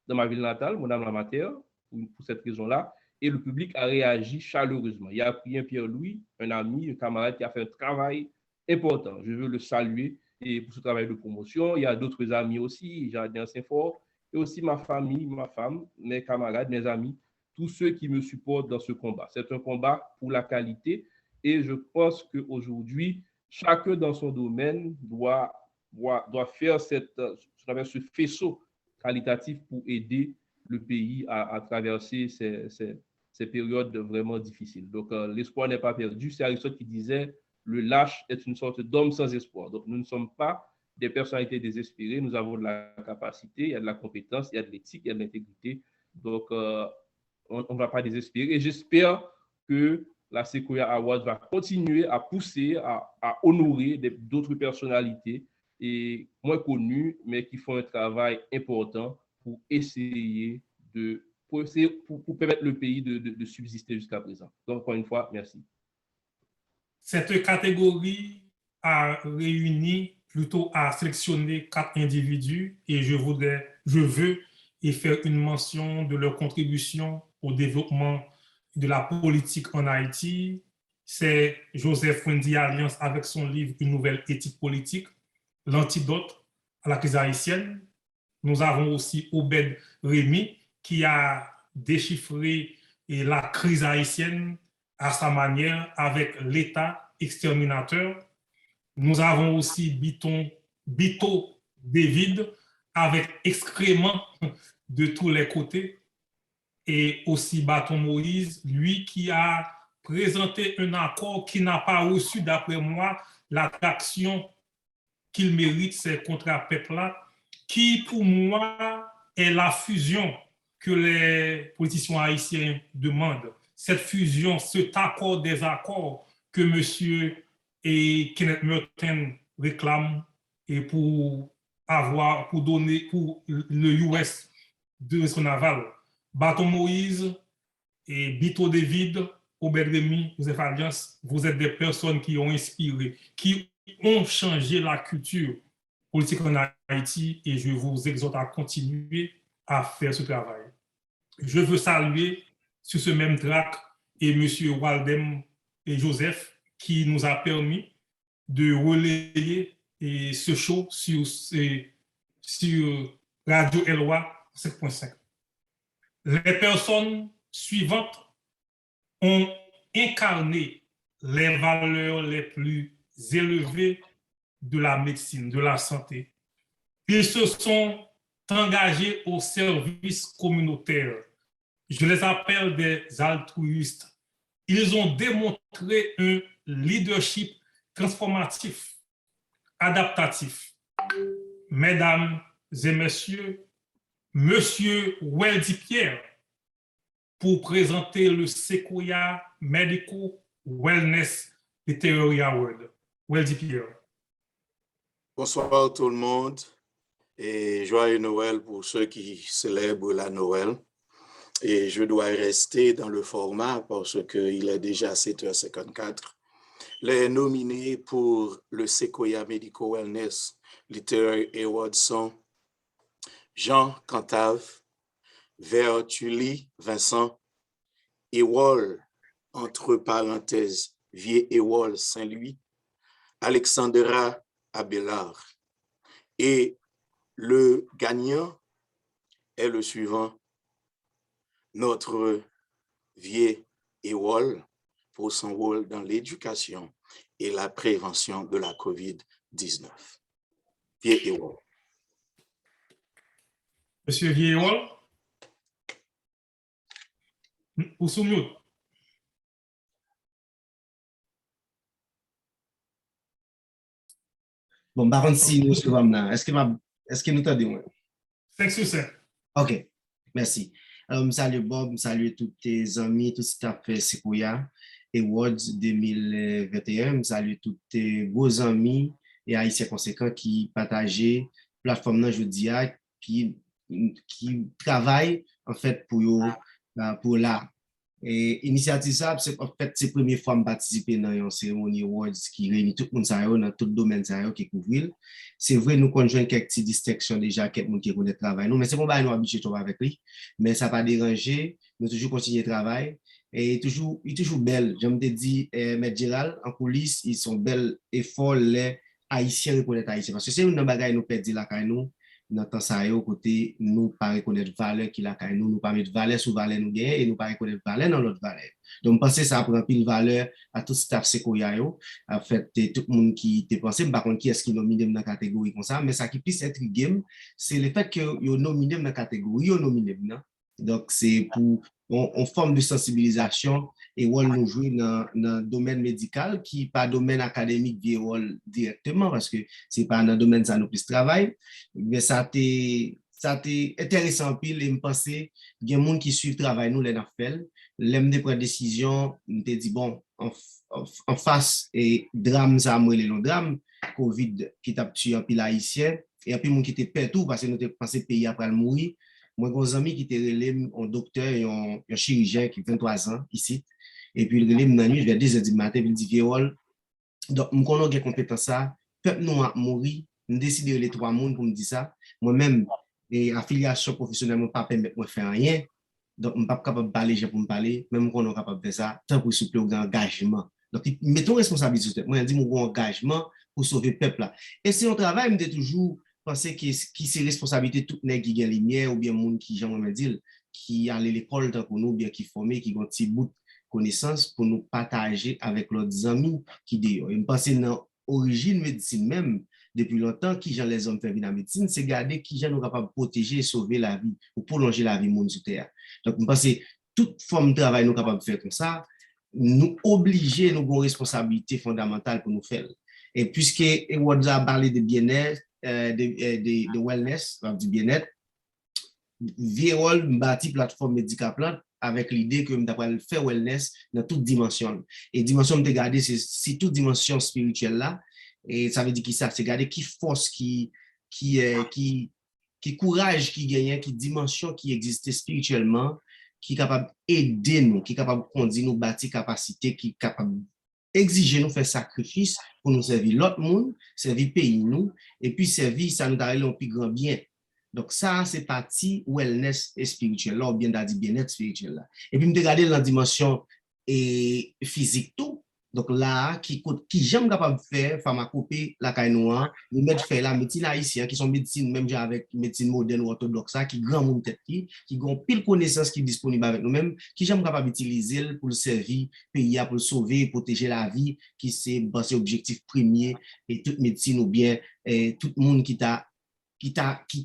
dans ma ville natale, Madame-la-Mater, pour cette raison-là, et le public a réagi chaleureusement. Il y a pris un Pierre-Louis, un ami, un camarade qui a fait un travail important. Je veux le saluer et pour ce travail de promotion. Il y a d'autres amis aussi, Jardin Saint-Fort, et aussi ma famille, ma femme, mes camarades, mes amis, tous ceux qui me supportent dans ce combat. C'est un combat pour la qualité et je pense qu'aujourd'hui, chacun dans son domaine doit faire ce faisceau qualitatif pour aider le pays à traverser ces périodes vraiment difficiles. Donc, l'espoir n'est pas perdu. C'est Aristote qui disait « le lâche est une sorte d'homme sans espoir ». Donc, nous ne sommes pas des personnalités désespérées. Nous avons de la capacité, il y a de la compétence, il y a de l'éthique, il y a de l'intégrité. Donc, on ne va pas désespérer. Et j'espère que la Sequoia Awards va continuer à pousser, à honorer d'autres personnalités et moins connues, mais qui font un travail important pour essayer pour permettre le pays de subsister jusqu'à présent. Donc, encore une fois, merci. Cette catégorie a réuni, plutôt à sélectionner 4 individus et je veux y faire une mention de leur contribution au développement de la politique en Haïti. C'est Joseph Wendy Alliance avec son livre « Une nouvelle éthique politique, l'antidote à la crise haïtienne ». Nous avons aussi Obed Rémy qui a déchiffré la crise haïtienne à sa manière avec l'État exterminateur. Nous avons aussi Bito David avec excréments de tous les côtés et aussi Bâton Moïse, lui qui a présenté un accord qui n'a pas reçu, d'après moi, l'attraction qu'il mérite, ces contrats-peuples-là, qui pour moi est la fusion que les politiciens haïtiens demandent. Cette fusion, cet accord des accords que M. et Kenneth Merton réclament et pour donner pour le US de son aval. Bâton Moïse et Bito David, Obed Rémy, Joseph Alliance, vous êtes des personnes qui ont inspiré, qui ont changé la culture politique en Haïti et je vous exhorte à continuer à faire ce travail. Je veux saluer sur ce même track et M. Waldem et Joseph qui nous a permis de relayer ce show sur Radio Eloi 5.5. Les personnes suivantes ont incarné les valeurs les plus élevées de la médecine, de la santé. Ils se sont engagés au service communautaire. Je les appelle des altruistes. Ils ont démontré un leadership transformatif, adaptatif. Mesdames et messieurs, Monsieur Weldy Pierre, pour présenter le Sequoia Medical Wellness Literary Award. Weldy Pierre. Bonsoir tout le monde et joyeux Noël pour ceux qui célèbrent la Noël. Et je dois rester dans le format parce qu'il est déjà 7h54. Les nominés pour le Sequoia Medical Wellness Literary Award sont Jean Cantave, Vertuli Vincent, Ewol, entre parenthèses, Vieux Ewol Saint-Louis, Alexandra Abelard. Et le gagnant est le suivant, notre Vieux Ewol pour son rôle dans l'éducation et la prévention de la COVID-19. Vieux Ewol. Monsieur Vieux Ewol, ou sous mute. Bon, par contre, si nous suivons là, est-ce que nous t'entendons? 5 sur 5. OK, merci. Alors, salut Bob, salut tous tes amis, tout staff Sequoia Awards 2021, salut tous tes beaux amis et haïtiens conséquents qui partagent la plateforme là, je dis, qui travaillent en fait pour là. Et initiative ça, c'est en fait c'est la première fois que je participe dans une cérémonie awards qui réunit tout le monde dans tout le domaine qui couvre. C'est vrai, nous conjoignons quelques petites distractions déjà, quelques gens qui connaissent le travail. Mais c'est bon, nous habitués avec lui. Mais ça n'a pas dérangé, nous toujours continuer le travail. Et il est toujours belle. J'aime te dire, M. Gérald, en coulisses, ils sont belles et forts, les Haïtiens reconnaissent Haïtiens. Parce que c'est une bagaille nous perdons là quand nous. Dans temps ça au côté nous pas reconnaître valeur qui la nous pas mettre valeur sous valeur nous gagne et nous pas reconnaître valeur dans l'autre valeur. Donc penser ça prend pile valeur à tout staff Sequoia yo en fait tout le monde qui te pensé par contre qui est-ce qui nominé dans catégorie comme ça mais ça qui plus intrigué c'est le fait que yo nominé dans catégorie yo nominé non. Donc c'est pour on forme de sensibilisation et on nous jouer dans le domaine médical qui pas domaine académique directement parce que c'est pas dans le domaine ça nous plus travail mais ça t'est intéressant pile et me penser il y a des gens qui suivent le travail nous les n'a fait l'aime de prendre décision me dit bon en face et drame ça moi les drame Covid qui t'a tué un pile haïtien et puis monde qui était partout parce que nous t'ai pensé pays après mourir. Moi, j'ai un ami qui était relève, un docteur et un chirurgien qui a 23 ans ici. Et puis, il relève dans la nuit, vers 10h du matin, il dit, Viol, donc, je connais des compétences ça. Peuple nous a mouru. Je décide de les 3 mondes pour me dire ça. Moi-même, et affiliation professionnelle, je ne peux pas permettre de faire rien. Donc, je ne suis pas capable de parler, pour me parler. Même quand on est capable de faire ça, tant pour soutenir l'engagement. Donc, mettons responsabilité. Moi, je dis, mon engagement pour sauver le peuple là. Et si on travaille, je me dis toujours, penser qui c'est responsabilité tout nèg qui gagne lumière ou bien monde qui Jean me dit qui aller l'école tant pour nous bien qui formé qui ont petit bout connaissance pour nous partager avec leurs amis qui dehors. Et penser dans origine médecine même depuis longtemps qui Jean les hommes fait venir dans médecine c'est garder qui Jean nous capable protéger et sauver la vie ou prolonger la vie monde sur terre. Donc penser toute forme de travail nous capable de faire comme ça nous obliger nous avons responsabilité fondamentale pour nous faire. Et puisque Edward a parlé de bien-être de wellness, du bien-être, Viol bâti plateforme médicale avec l'idée que nous faire wellness dans toute dimension. Et dimension de garder c'est toute dimension spirituelle là. Et ça veut dire qui ça, c'est garder qui force, qui courage qui gagne, qui dimension qui existe spirituellement, qui est capable d'aider nous, qui est capable de conduire nous bâtir capacité, qui est capable exiger nous faire sacrifice pour nous servir l'autre monde, servir pays nous, et puis servir ça nous donne un plus grand bien. Donc ça, c'est partie wellness et spirituel, là, ou bien dit bien-être spirituel là. Et puis me regarder dans la dimension physique tout, Donc là, qui j'aime capable de faire, pharmacopée, la caïnoa, nous mettre faire la médecine haïtienne, qui sont médecine, même avec médecine moderne ou orthodoxe, qui grand monde tête qui ont pile connaissance qui est disponible avec nous-mêmes, qui j'aime capable d'utiliser pour le servir, pays, pour le sauver, protéger la vie, qui c'est objectif premier, et toute médecine ou bien tout le monde qui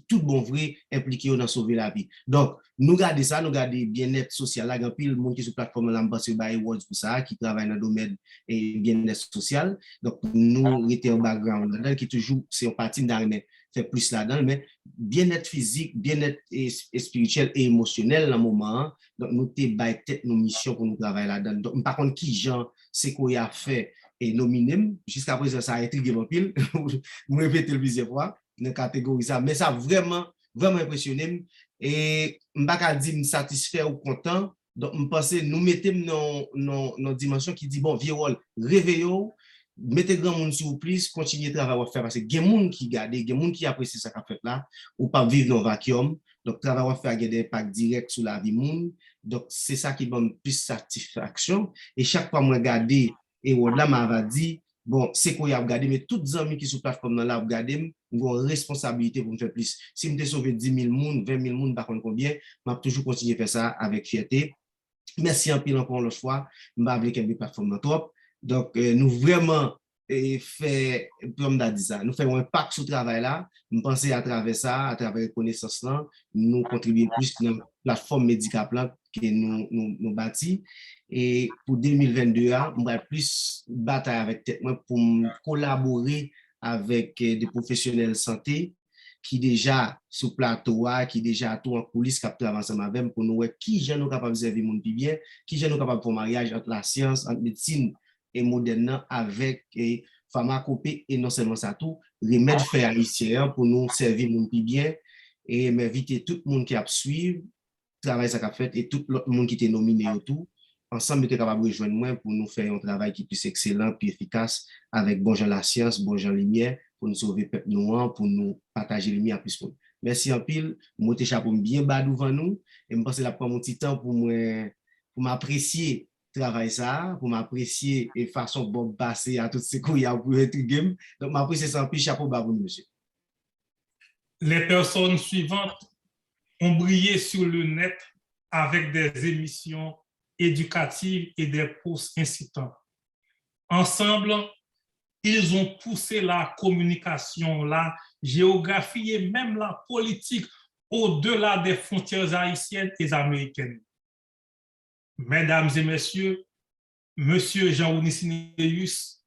tout bon vrai impliqué dans sauver la vie. Donc, nous gardons ça, nous gardons bien-être social. Là, il y a pile monde qui sur plateforme l'ambassadeur by Awards pour ça, qui travaille dans le domaine et bien-être social. Donc, nous étions en background là-dedans, qui toujours, c'est une partie d'armée, fait plus là-dedans, mais bien-être physique, bien-être et spirituel et émotionnel dans le moment. Donc, nous avons tête nos missions pour nous travailler là-dedans. Donc, par contre, qui Jean, c'est qu'on a fait et nominé, jusqu'à présent, ça a intrigué mon pile, vous répétez le plusieurs fois. Dans la catégorie ça, mais ça vraiment impressionné et je pas dire me satisfait ou content. Donc je pense nous mettons dans dimension qui dit bon viol réveillons, mettez grand monde sur plus, continuez travail à faire parce que il y a des gens qui regardent, il y a des gens qui apprécient ça qu'a fait là ou pas vivre dans vacuum. Donc travail à faire a des impacts directs sur la vie monde. Donc c'est ça qui donne plus satisfaction et chaque fois moi regarder et là m'a dit bon, c'est quoi y a regardé, mais toutes les amis qui sont plateforme dans la regardé, ont une responsabilité pour me faire plus. Si je me sauvé 10 000 personnes, 20 000 personnes, par contre combien, je vais toujours continuer à faire ça avec fierté. Merci en pile encore une fois, je vais avec les plateformes top. Donc, nous vraiment fait, comme on a dit ça, nous faisons un impact sur le travail là. Nous pensons à travers ça, à travers les connaissances là, nous contribuons plus dans la plateforme médicale que nous bâtis. Et pour 2022, on va plus bataille avec tête pour collaborer avec des professionnels de santé qui déjà sous plateau, qui déjà tout en coulisses, qui travaillent ensemble avec pour nous voir qui sont nous capables de servir monde bien, qui sont nous capables de faire mariage entre la science, entre médecine et moderne avec pharmacopée et non seulement ça tout, remède fait haïtien pour nous servir monde bien et m'inviter tout le monde qui a suivi travail ça qu'a fait et tout le monde qui était nominé autour. Ensemble, nous sommes capables de rejoindre moi pour nous faire un travail qui est plus excellent, plus efficace, avec bon gens la science, bon gens lumière, pour nous sauver le peuple noir, pour nous partager la lumière plus pour. Merci en pile, moi te chapeau bien bas devant nous, et je pense que là prendre mon petit temps pour m'apprécier travail ça, pour m'apprécier et façon bon passer à toutes ces couilles pour être game. Donc m'apprécier ça en pile chapeau bas pour nous, monsieur. Les personnes suivantes ont brillé sur le net avec des émissions éducatives et des posts incitants. Ensemble, ils ont poussé la communication, la géographie et même la politique au-delà des frontières haïtiennes et américaines. Mesdames et messieurs, Monsieur Jean-Ouni Sineus,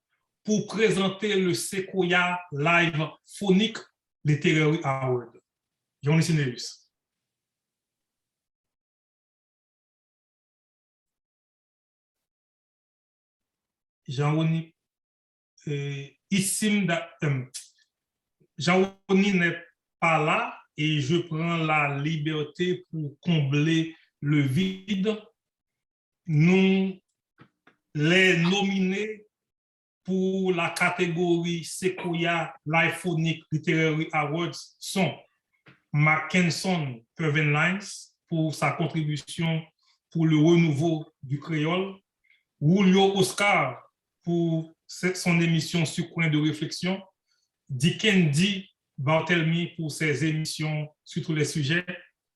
pour présenter le Sequoia Live Phonic Literary Award. Jean-Ouni Sineus. Jean-Ouni Jean-Ouni n'est pas là et je prends la liberté pour combler le vide. Nous les nominés pour la catégorie Sequoia Live Phonic Literary Awards sont Mackenson Pervenlines pour sa contribution pour le renouveau du créole, Julio Oscar pour son émission sur Coin de réflexion, Dikendi Barthelmy pour ses émissions sur tous les sujets,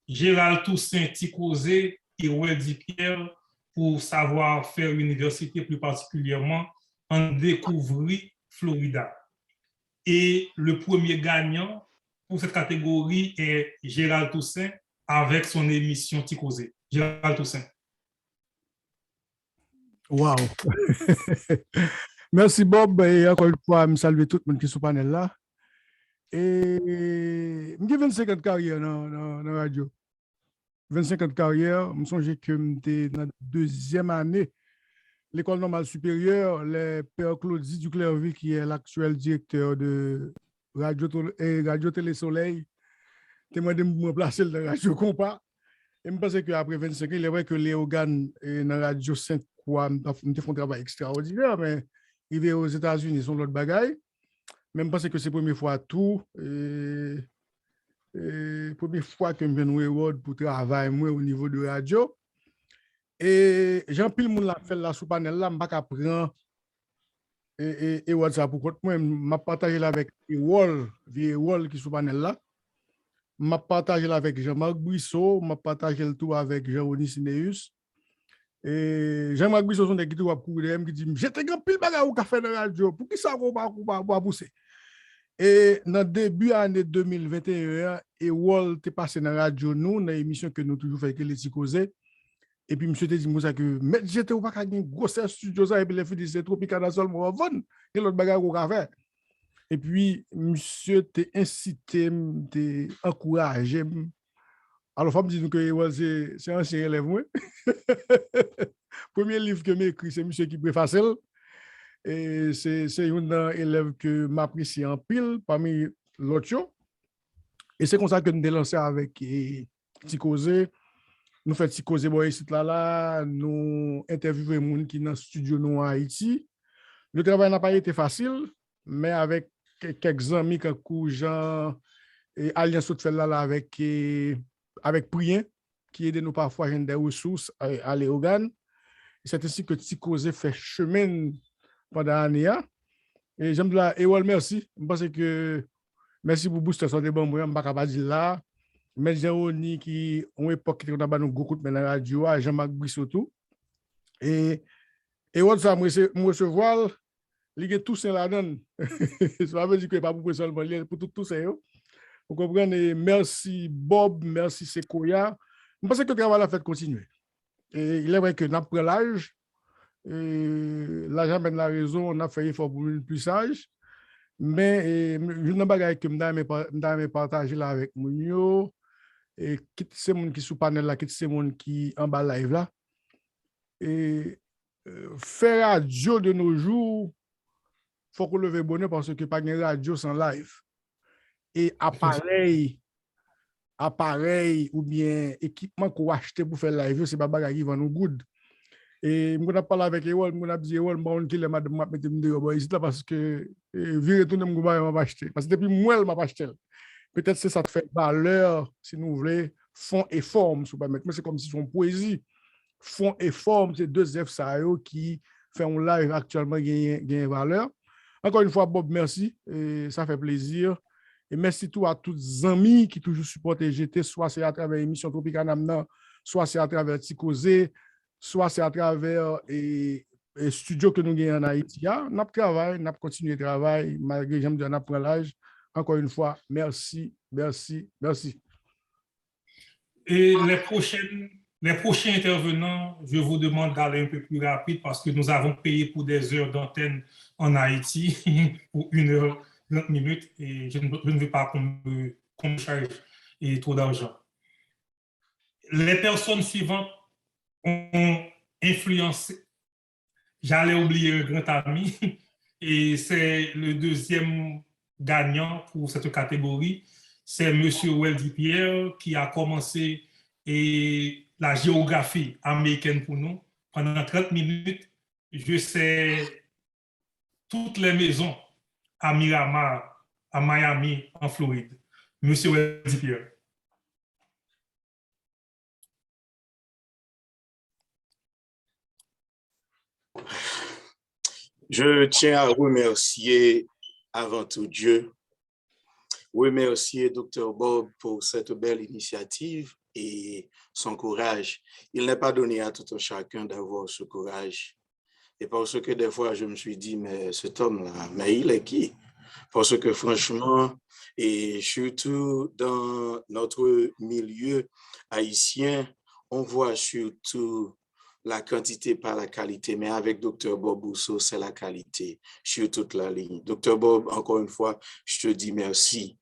Gérald Toussaint Ticozé et Weldy Pierre pour savoir-faire université, plus particulièrement en découvrir Florida. Et le premier gagnant pour cette catégorie est Gérald Toussaint avec son émission Ticozé. Gérald Toussaint. Wow! Merci Bob, et encore une fois, je salue tout le monde qui est sur le panel là. Et je 25 ans de carrière dans la radio. 25 ans de carrière, je me souviens que j'étais dans la deuxième année, l'école normale supérieure, le père Claudie Duclerville, qui est l'actuel directeur de Radio Télé Soleil, m'a demandé de me placer dans la radio Compas. Et je pense qu'après 25 ans, il est vrai que les organes dans la radio Sainte-Croix font un travail extraordinaire, mais arriver aux États-Unis, sont l'autre bagaille. Même pense que c'est la première fois tout. Première fois que je viens pour travailler moi au niveau de radio. Et Jean-Pile Moun l'a fait là sous panel là, je ne vais pas prendre et WhatsApp pour compte moi, m'a partagé là avec Ewol, vieux Ewol qui sous panel là. M'a partagé là avec Jean-Marc Buisseau, m'a partagé le tout avec Jean-Rony Sineus. Et Jean-Marc Buisseau sont des qui doivent courir qui dit j'étais grand pile bagarre au café de la radio pour qui ça va pousser. Et dans le début de l'année 2021, Ewol t'est passé dans la radio nous, dans l'émission que nous toujours fait que les Ticosé. Et puis, monsieur te dit, moi, que, mais j'étais au pas qu'à une grosse studio, ça, et puis les filles disaient, Tropical Dancehall, moi, vendre, et l'autre bagarre qu'on a fait. Et puis, monsieur t'a incité, t'a encouragé. Alors, femme dit que c'est un ancien élève, moi. Premier livre que j'ai écrit, c'est monsieur qui préface. Et c'est un élève que m'apprécie en pile, parmi l'autre. Et c'est comme ça que nous avons lancé avec Ticosé. Nous faisons causer ici là, nous interviewons les gens qui sont dans le studio nous en Haïti. Le travail n'a pas été facile, mais avec quelques amis comme Jean et Alliance fait là avec Prien, qui aide nous parfois à des ressources à l'Eogan. C'est ainsi que Ticosé fait chemin pendant l'année. Et j'aime dire, Ewol, merci. Je pense que merci pour booster sur des bons moyens, je ne vais pas dire là. Mais Jean-Rony qui ont époque qui ont nous beaucoup de la radio, Jean-Marc Buisseau tout. Et ça moi recevoir, il y a tout ça là-dedans. Ça veut dire que pas pour seulement pour tout ça. Vous comprenez? Merci Bob, merci Sequoia. Je pense que le travail a fait continuer. Et il est vrai que nous pris l'âge. L'âge amène la raison, on a fait effort pour une plus sage. Mais une bagaille que je partager là avec Mounio. Et quitte ces gens qui sont panel là, quitte ces gens qui en bas live là. Et faire radio de nos jours, il faut qu'on leve bonheur parce que pas de radio sans live. Et appareil ou bien équipement qu'on achète pour faire live, c'est pas bagage qui va nous good. Et je vais parler avec Ewol, je vais dire Ewol, je vais dire madame m'a mettre me ici là parce que virer tout le monde m'a acheté parce que depuis moi elle m'a acheté. Peut-être que ça te fait valeur, si nous voulons, fond et forme, mais c'est comme si son poésie. Fond et forme, c'est deux F qui font un live actuellement gagne valeur. Encore une fois, Bob, merci, et ça fait plaisir. Et merci tout à tous les amis qui toujours supportent GT, soit c'est à travers l'émission Tropical Namna, soit c'est à travers Ticosé, soit c'est à travers les studios que nous gagnons en Haïti. Nous travaillons, nous continuons de travailler, malgré j'aime dire, nous prenons l'âge. Encore une fois, merci, merci, merci. Et les prochains intervenants, je vous demande d'aller un peu plus rapide parce que nous avons payé pour des heures d'antenne en Haïti pour 1 heure 30 minutes et je ne veux pas qu'on me charge trop d'argent. Les personnes suivantes ont influencé. J'allais oublier un grand ami et c'est le deuxième gagnant pour cette catégorie, c'est M. Weldy Pierre qui a commencé la géographie américaine pour nous. Pendant 30 minutes, je sais toutes les maisons à Miramar, à Miami, en Floride. M. Weldy Pierre. Je tiens à remercier avant tout Dieu, remercier Dr. Bob pour cette belle initiative et son courage. Il n'est pas donné à tout un chacun d'avoir ce courage. Et parce que des fois, je me suis dit, mais cet homme-là, mais il est qui? Parce que franchement, et surtout dans notre milieu haïtien, on voit surtout la quantité par la qualité, mais avec Dr. Bob Buisseau, c'est la qualité sur toute la ligne. Dr. Bob, encore une fois, je te dis merci.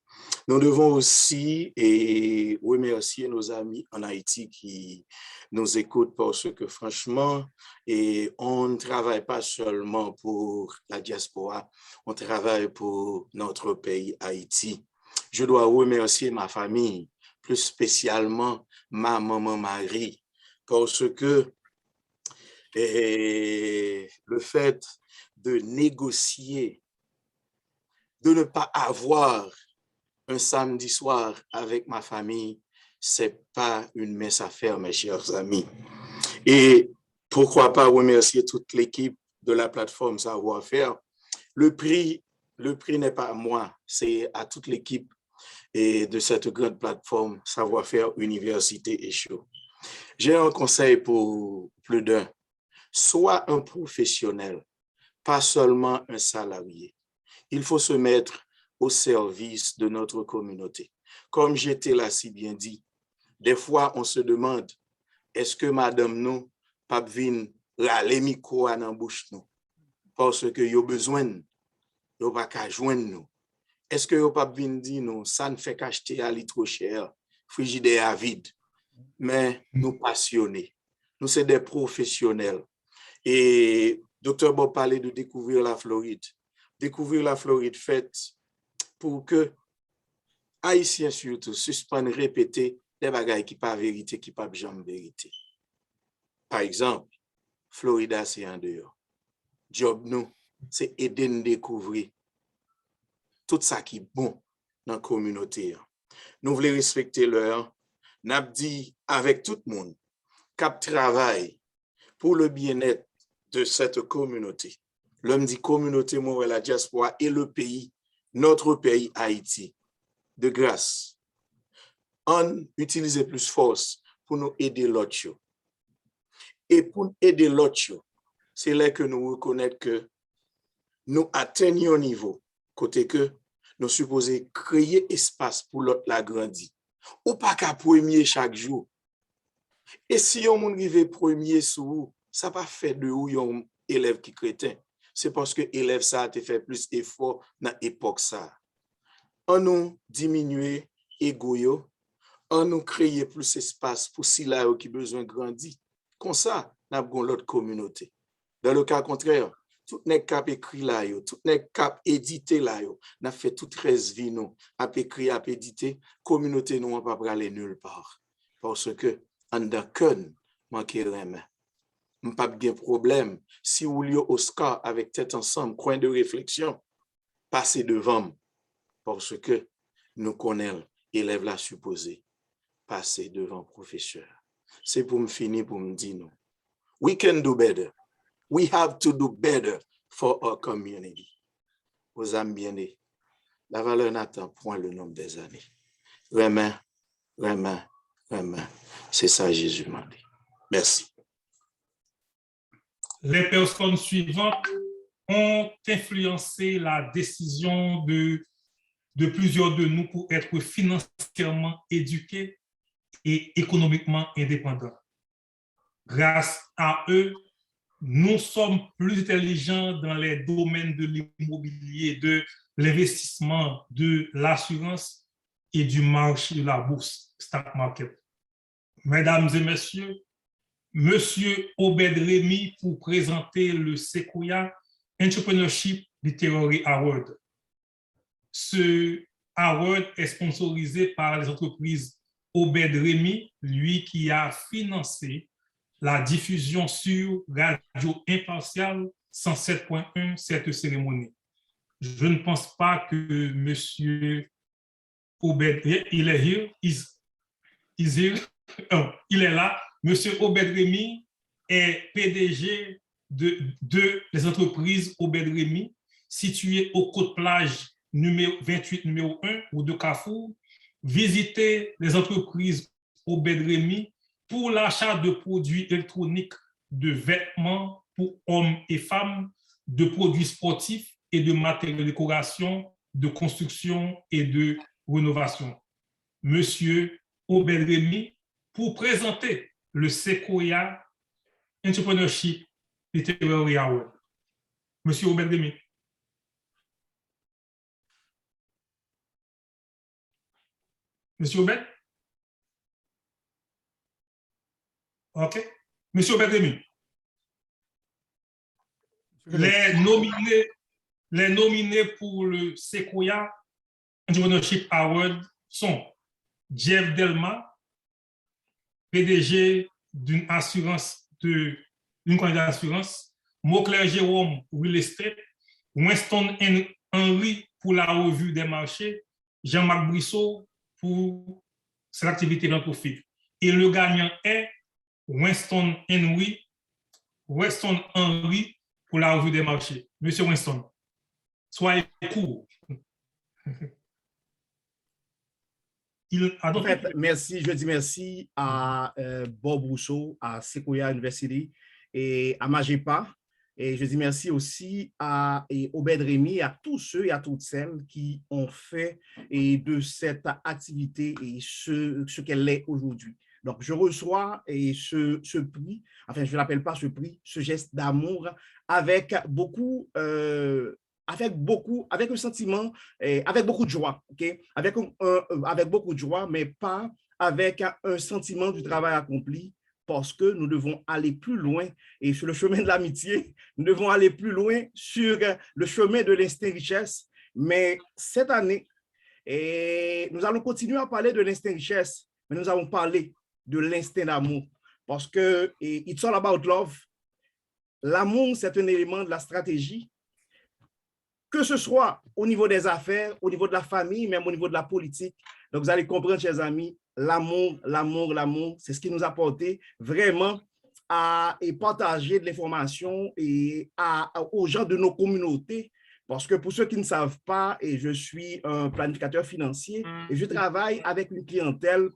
Nous devons aussi remercier nos amis en Haïti qui nous écoutent parce que franchement, on ne travaille pas seulement pour la diaspora, on travaille pour notre pays Haïti. Je dois remercier ma famille, plus spécialement ma maman Marie, parce que le fait de négocier, de ne pas avoir un samedi soir avec ma famille, c'est pas une mince affaire, mes chers amis. Et pourquoi pas remercier toute l'équipe de la plateforme Savoir-Faire Le prix n'est pas à moi, c'est à toute l'équipe et de cette grande plateforme Savoir-faire Université Écho. J'ai un conseil pour plus d'un. Sois un professionnel, pas seulement un salarié. Il faut se mettre au service de notre communauté. Comme j'étais là si bien dit, des fois on se demande, est-ce que madame nous, pas vin râler micro dans bouche nous? Parce que yo besoin, yo pas qu'à joindre nous. Est-ce que yo pas vin dire nous, ça ne fait qu'acheter à trop cher, frigidaire à vide. Mais nous passionnés, nous sommes des professionnels. Et Dr. Bob parlait de découvrir la Floride. Découvrir la Floride faite pour que Haïtiens surtout suspendent répéter des bagailles qui pas vérité, qui pas jamais vérité. Par exemple, Florida c'est en dehors. Job nous, c'est aider nous découvrir tout ça qui est bon dans la communauté. Nous voulons respecter l'heure. N'a dit avec tout le monde cap travail pour le bien-être de cette communauté. L'homme dit communauté, moi, la diaspora et le pays, notre pays Haïti. De grâce, on utilise plus force pour nous aider l'autre. Et pour aider l'autre, c'est là que nous reconnaissons que nous atteignons un niveau, côté que nous supposons créer espace pour l'autre la grandir. Ou pas qu'à premier chaque jour. Et si on arrive premier sous, ça pas fait de ou un élève qui crétin. C'est parce que élève ça a fait plus d'efforts dans l'époque ça. On nous diminuer égoïo, on nous créer plus d'espace pour si là qui besoin grandir. Comme ça, nous avons l'autre communauté. Dans le cas contraire, tout n'est cap écrit là, tout n'est cap édité là, n'a fait tout 13 vies nous, a écrit, a édité, communauté nous pas aller nulle part. Parce que en d'accord, manque rien. Pas de problème. Si vous liez Oscar avec tête ensemble, coin de réflexion, passez devant. Parce que nous connaissons, élève la supposé, passer devant professeur. C'est pour me finir, pour me dire non. We can do better. We have to do better for our community. Aux amis bien-aimés, la valeur n'attend point le nombre des années. Vraiment, vraiment, vraiment. C'est ça Jésus m'a dit. Merci. Les personnes suivantes ont influencé la décision de plusieurs de nous pour être financièrement éduqués et économiquement indépendants. Grâce à eux, nous sommes plus intelligents dans les domaines de l'immobilier, de l'investissement, de l'assurance et du marché de la bourse, stock market. Mesdames et messieurs, Monsieur Obed Remy pour présenter le Sequoia Entrepreneurship Literary Award. Ce award est sponsorisé par les entreprises Obed Remy, lui qui a financé la diffusion sur Radio Impartiale 107.1 cette cérémonie. Je ne pense pas que Monsieur Obed, il est here, il est là. Monsieur Obed Remy est PDG de les entreprises Obed Remy, situées au Côte-Plage numéro 28, numéro 1 ou de Carrefour. Visitez les entreprises Obed Remy pour l'achat de produits électroniques, de vêtements pour hommes et femmes, de produits sportifs et de matériaux de décoration, de construction et de rénovation. Monsieur Obed Remy, pour présenter le Sequoia Entrepreneurship Literary Award. Monsieur Obed Remy. Monsieur Obed? OK. Monsieur Obed Remy. Les nominés pour le Sequoia Entrepreneurship Award sont Jeff Delma, PDG d'une assurance, d'une compagnie d'assurance, Mauclair Jérôme Real Estate, Winston Henry pour la revue des marchés, Jean-Marc Brissot pour cette activité non-profit. Et le gagnant est Winston Henry pour la revue des marchés. Monsieur Winston. Soyez court. En fait, merci, je dis merci à Bob Rousseau, à Sequoia University et à Magepa. Et je dis merci aussi à Obed Rémy, à tous ceux et à toutes celles qui ont fait de cette activité et ce qu'elle est aujourd'hui. Donc, je reçois ce prix, enfin, je ne l'appelle pas ce prix, ce geste d'amour avec beaucoup, avec un sentiment, avec beaucoup de joie, ok? Avec beaucoup de joie, mais pas avec un sentiment du travail accompli, parce que nous devons aller plus loin et sur le chemin de l'amitié, nous devons aller plus loin sur le chemin de l'instinct richesse. Mais cette année, nous allons continuer à parler de l'instinct richesse, mais nous allons parler de l'instinct d'amour, parce que it's all about love. L'amour, c'est un élément de la stratégie, que ce soit au niveau des affaires, au niveau de la famille, même au niveau de la politique. Donc, vous allez comprendre, chers amis, l'amour, c'est ce qui nous a porté vraiment à partager de l'information aux gens de nos communautés. Parce que pour ceux qui ne savent pas, je suis un planificateur financier et je travaille avec une clientèle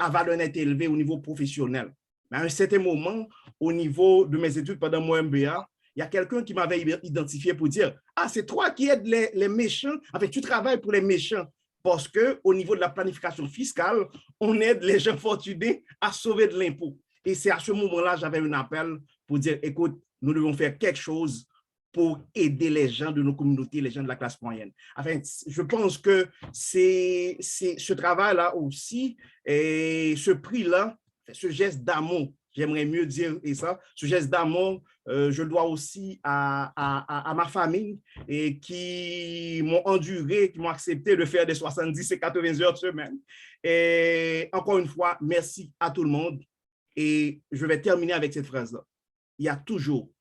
à valeur nette élevée au niveau professionnel. Mais à un certain moment, au niveau de mes études pendant mon MBA, il y a quelqu'un qui m'avait identifié pour dire « Ah, c'est toi qui aides les méchants, en fait, tu travailles pour les méchants. » Parce qu'au niveau de la planification fiscale, on aide les gens fortunés à sauver de l'impôt. Et c'est à ce moment-là, j'avais un appel pour dire « Écoute, nous devons faire quelque chose pour aider les gens de nos communautés, les gens de la classe moyenne. » Enfin, je pense que c'est ce travail-là aussi, et ce prix-là, ce geste d'amour, j'aimerais mieux dire ça, ce geste d'amour, je le dois aussi à ma famille et qui m'ont enduré, qui m'ont accepté de faire des 70 et 80 heures semaine. Et encore une fois, merci à tout le monde. Et je vais terminer avec cette phrase-là. Il y a toujours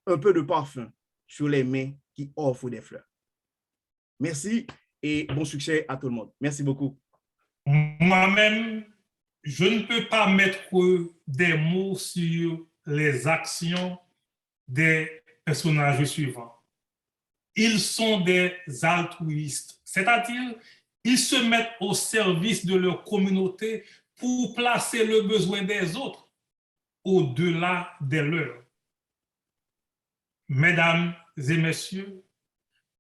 un peu de parfum sur les mains qui offrent des fleurs. Merci et bon succès à tout le monde. Merci beaucoup. Moi-même, je ne peux pas mettre des mots sur les actions des personnages suivants. Ils sont des altruistes, c'est-à-dire ils se mettent au service de leur communauté pour placer le besoin des autres au-delà des leurs. Mesdames et messieurs,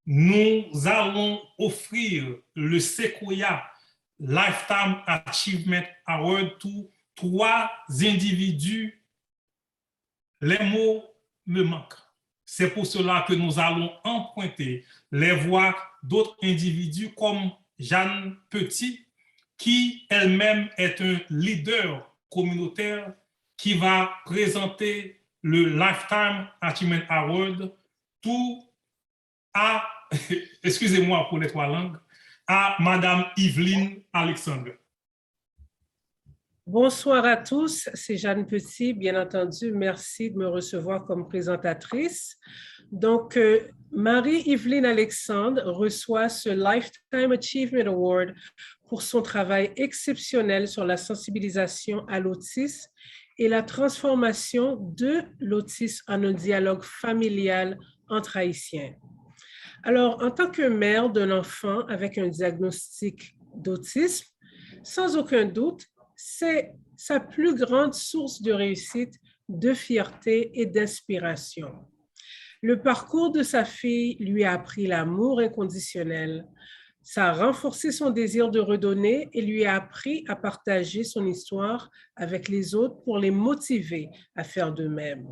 nous allons offrir le Sequoia Lifetime Achievement Award to 3 individus. Les mots me manquent. C'est pour cela que nous allons emprunter les voix d'autres individus comme Jeanne Petit, qui elle-même est un leader communautaire qui va présenter le Lifetime Achievement Award tout à, excusez-moi pour les 3 langues, à Madame Yveline Alexandre. Bonsoir à tous, c'est Jeanne Petit, bien entendu, merci de me recevoir comme présentatrice. Donc, Marie-Yveline Alexandre reçoit ce Lifetime Achievement Award pour son travail exceptionnel sur la sensibilisation à l'autisme et la transformation de l'autisme en un dialogue familial entre Haïtiens. Alors, en tant que mère d'un enfant avec un diagnostic d'autisme, sans aucun doute, c'est sa plus grande source de réussite, de fierté et d'inspiration. Le parcours de sa fille lui a appris l'amour inconditionnel. Ça a renforcé son désir de redonner et lui a appris à partager son histoire avec les autres pour les motiver à faire de même.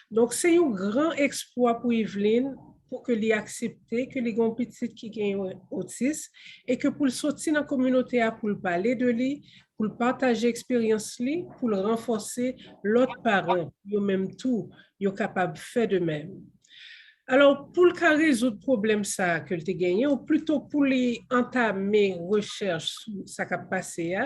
Donc, c'est un grand exploit pour Yveline pour que l'y accepter que les gens petits qui ont autisme et que pour le sortir dans la communauté, pour le parler de lui, pour le partager l'expérience, pour le renforcer, l'autre parent, ils même tout, ils sont capables de faire de même. Alors, pour le cas résoudre le problème ça que tu as gagné, ou plutôt pour les entamer recherche sur ça qui a passé,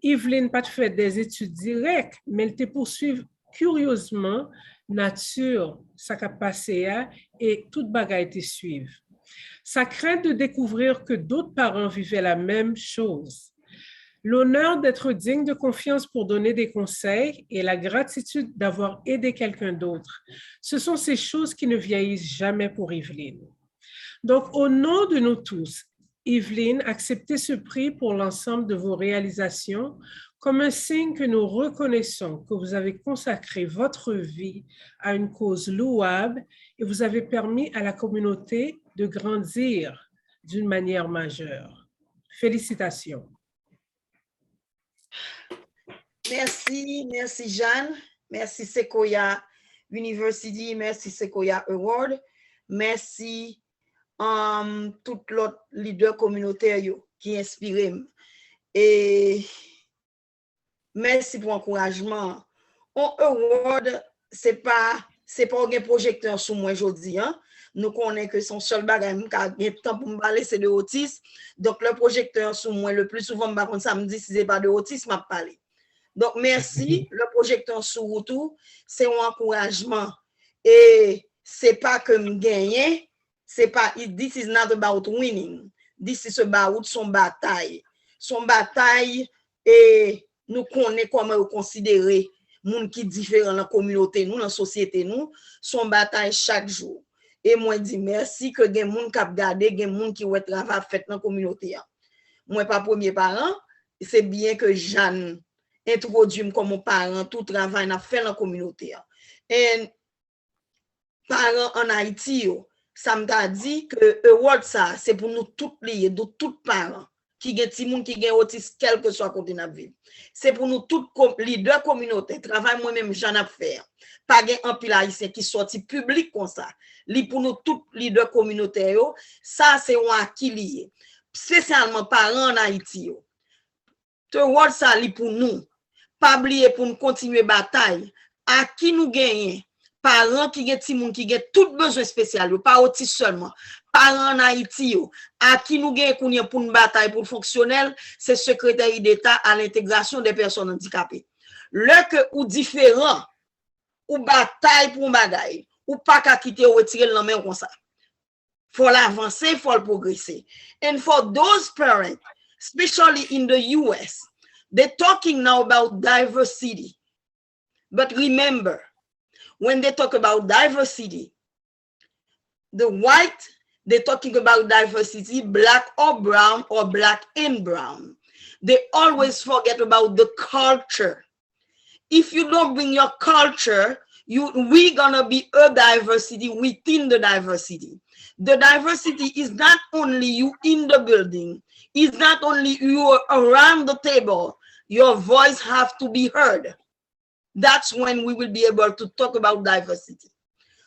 Yveline pas fait des études directes, mais elle te poursuivre curieusement nature, ça qui a passé et toute bagaille te suivre. Ça craint de découvrir que d'autres parents vivaient la même chose. l'honneur d'être digne de confiance pour donner des conseils et la gratitude d'avoir aidé quelqu'un d'autre. Ce sont ces choses qui ne vieillissent jamais pour Yveline. Donc, au nom de nous tous, Yveline, acceptez ce prix pour l'ensemble de vos réalisations comme un signe que nous reconnaissons que vous avez consacré votre vie à une cause louable et vous avez permis à la communauté de grandir d'une manière majeure. Félicitations. Merci, merci Jeanne, merci Sequoia University, merci Sequoia Award, merci tout l'autre leader communautaire qui inspire. Et merci pour l'encouragement. Un award, c'est pas un projecteur sur moi aujourd'hui. Hein? Nous connaissons que son seul bagage qui a bien temps pour me parler, c'est de autisme. Donc, le projecteur sur moi, le plus souvent, ça me dit si ce n'est pas de autisme, je parler. Donc, merci. Le projecteur sur tout, c'est un encouragement. Et ce n'est pas que je gagne. C'est pas, this is not about winning. This is about son bataille. Son bataille, et nous connaissons comment considérer les gens qui sont différents dans la communauté, nous, dans la société, nous, son bataille chaque jour. Et moi, je dis merci que des gens qui ont regardé, des gens qui ont travaillé fait dans la communauté. Moi, pas premier parent, c'est bien que Jeanne introduit comme mon parent, tout travail n'a fait dans la communauté. Et parents en Haïti, ça m'a dit que award ça, c'est pour nous tous liés, de tous parents qui ont des gens qui ont autisme, quel que soit côté de la ville. C'est pour nous tous leaders communautaires, travail moi-même, j'en ai fait. Pas un pile haïtien qui sorti public comme ça. Pour nous tous leaders communautaires, ça c'est un acquis lié. Spécialement parents en Haïti. Award ça pour nous. Pas oublier pour nous continuer la bataille. À qui nous gagnons? Parents qui ont des gens qui ont tout besoin spécial, pas autistes seulement. Parents en Haïti, à qui nous gagnons pour une bataille pour fonctionnel, c'est secrétaire d'État à l'intégration des personnes handicapées. Le que ou différent, ou bataille pour une bagaille, ou pas qu'à quitter ou retirer le main comme ça. Faut l'avancer, faut le progresser. And for those parents, especially in the US, they're talking now about diversity. But remember, when they talk about diversity, the white, they're talking about diversity, black or brown or black and brown. They always forget about the culture. If you don't bring your culture, we're gonna be a diversity within the diversity. The diversity is not only you in the building, it's not only you around the table. Your voice have to be heard. That's when we will be able to talk about diversity.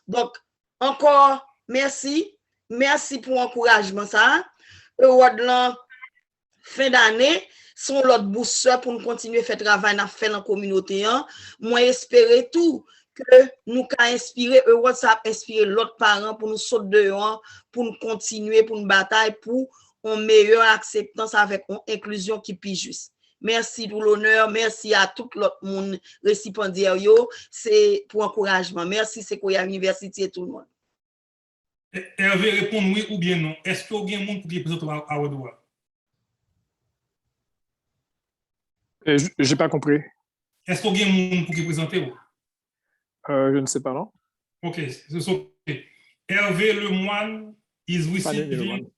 Donc, encore, merci. Merci pour l'encouragement, ça. Award là, fin d'année, sont l'autre booster pour nous continuer à faire travail dans la communauté. Moi, espérer tout que nous qu'à inspirer, WhatsApp inspirer l'autre parent pour nous sauter dehors, pour nous continuer, pour nous bataille, pour une meilleure acceptance avec une inclusion qui est juste. Merci pour l'honneur, merci à tout l'autre monde récipiendaire, c'est pour encouragement. Merci, Sequoia University et tout le monde. Hervé répond oui ou bien non. Est-ce qu'il y a un monde qui présente à Ouadoua? Je n'ai pas compris. Est-ce qu'il y a un monde qui présente? Je ne sais pas, non? Ok, c'est ça. Hervé Lemoine is receiving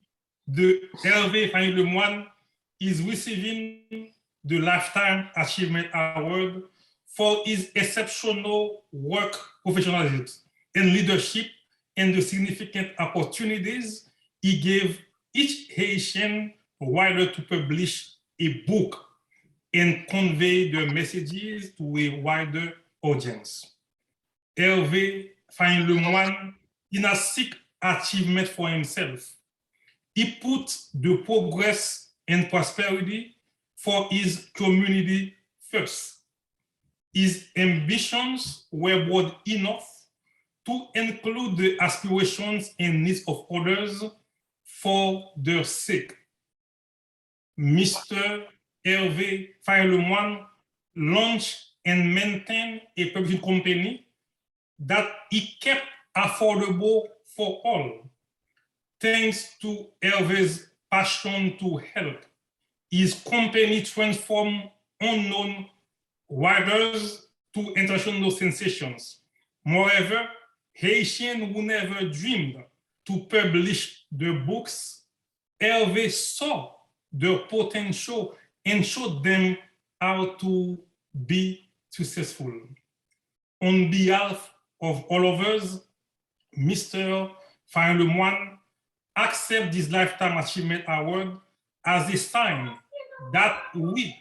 Hervé Lemoine is receiving the Lifetime Achievement Award for his exceptional work, professionalism, and leadership, and the significant opportunities he gave each Haitian writer to publish a book and convey the messages to a wider audience. Hervé Lemoine, in a seek achievement for himself, he put the progress and prosperity for his community first. His ambitions were broad enough to include the aspirations and needs of others for their sake. Mr. Hervé Lemoine launched and maintained a publishing company that he kept affordable for all, thanks to Hervé's passion to help His company transformed unknown riders to international sensations. Moreover, Haitians who never dreamed to publish the books, Hervé saw the potential and showed them how to be successful. On behalf of all of us, Mr. Farin Lemoine accept this Lifetime Achievement Award as a sign that we,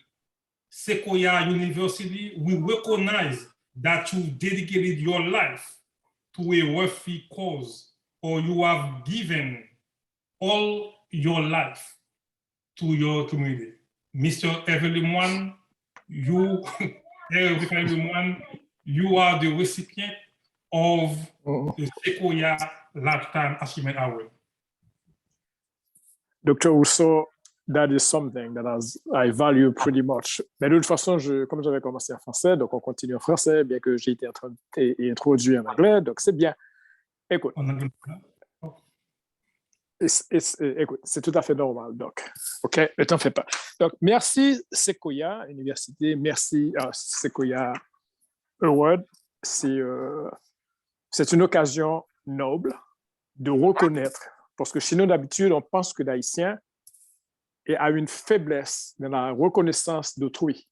Sequoia University, we recognize that you dedicated your life to a worthy cause, or you have given all your life to your community. Mr. Hervé Lemoine, you, Hervé Lemoine, you are the recipient of the Sequoia Lifetime Achievement Award. Dr. Rousseau, that is something that I value pretty much. Mais de toute façon, comme j'avais commencé en français, donc on continue en français, bien que j'ai été introduit en anglais, donc c'est bien. Écoute, écoute, c'est tout à fait normal, donc, OK, ne t'en fais pas. Donc, merci Sequoia Université, merci Sequoia Award. C'est une occasion noble de reconnaître, parce que chez nous, d'habitude, on pense que l'Haïtien a une faiblesse dans la reconnaissance d'autrui.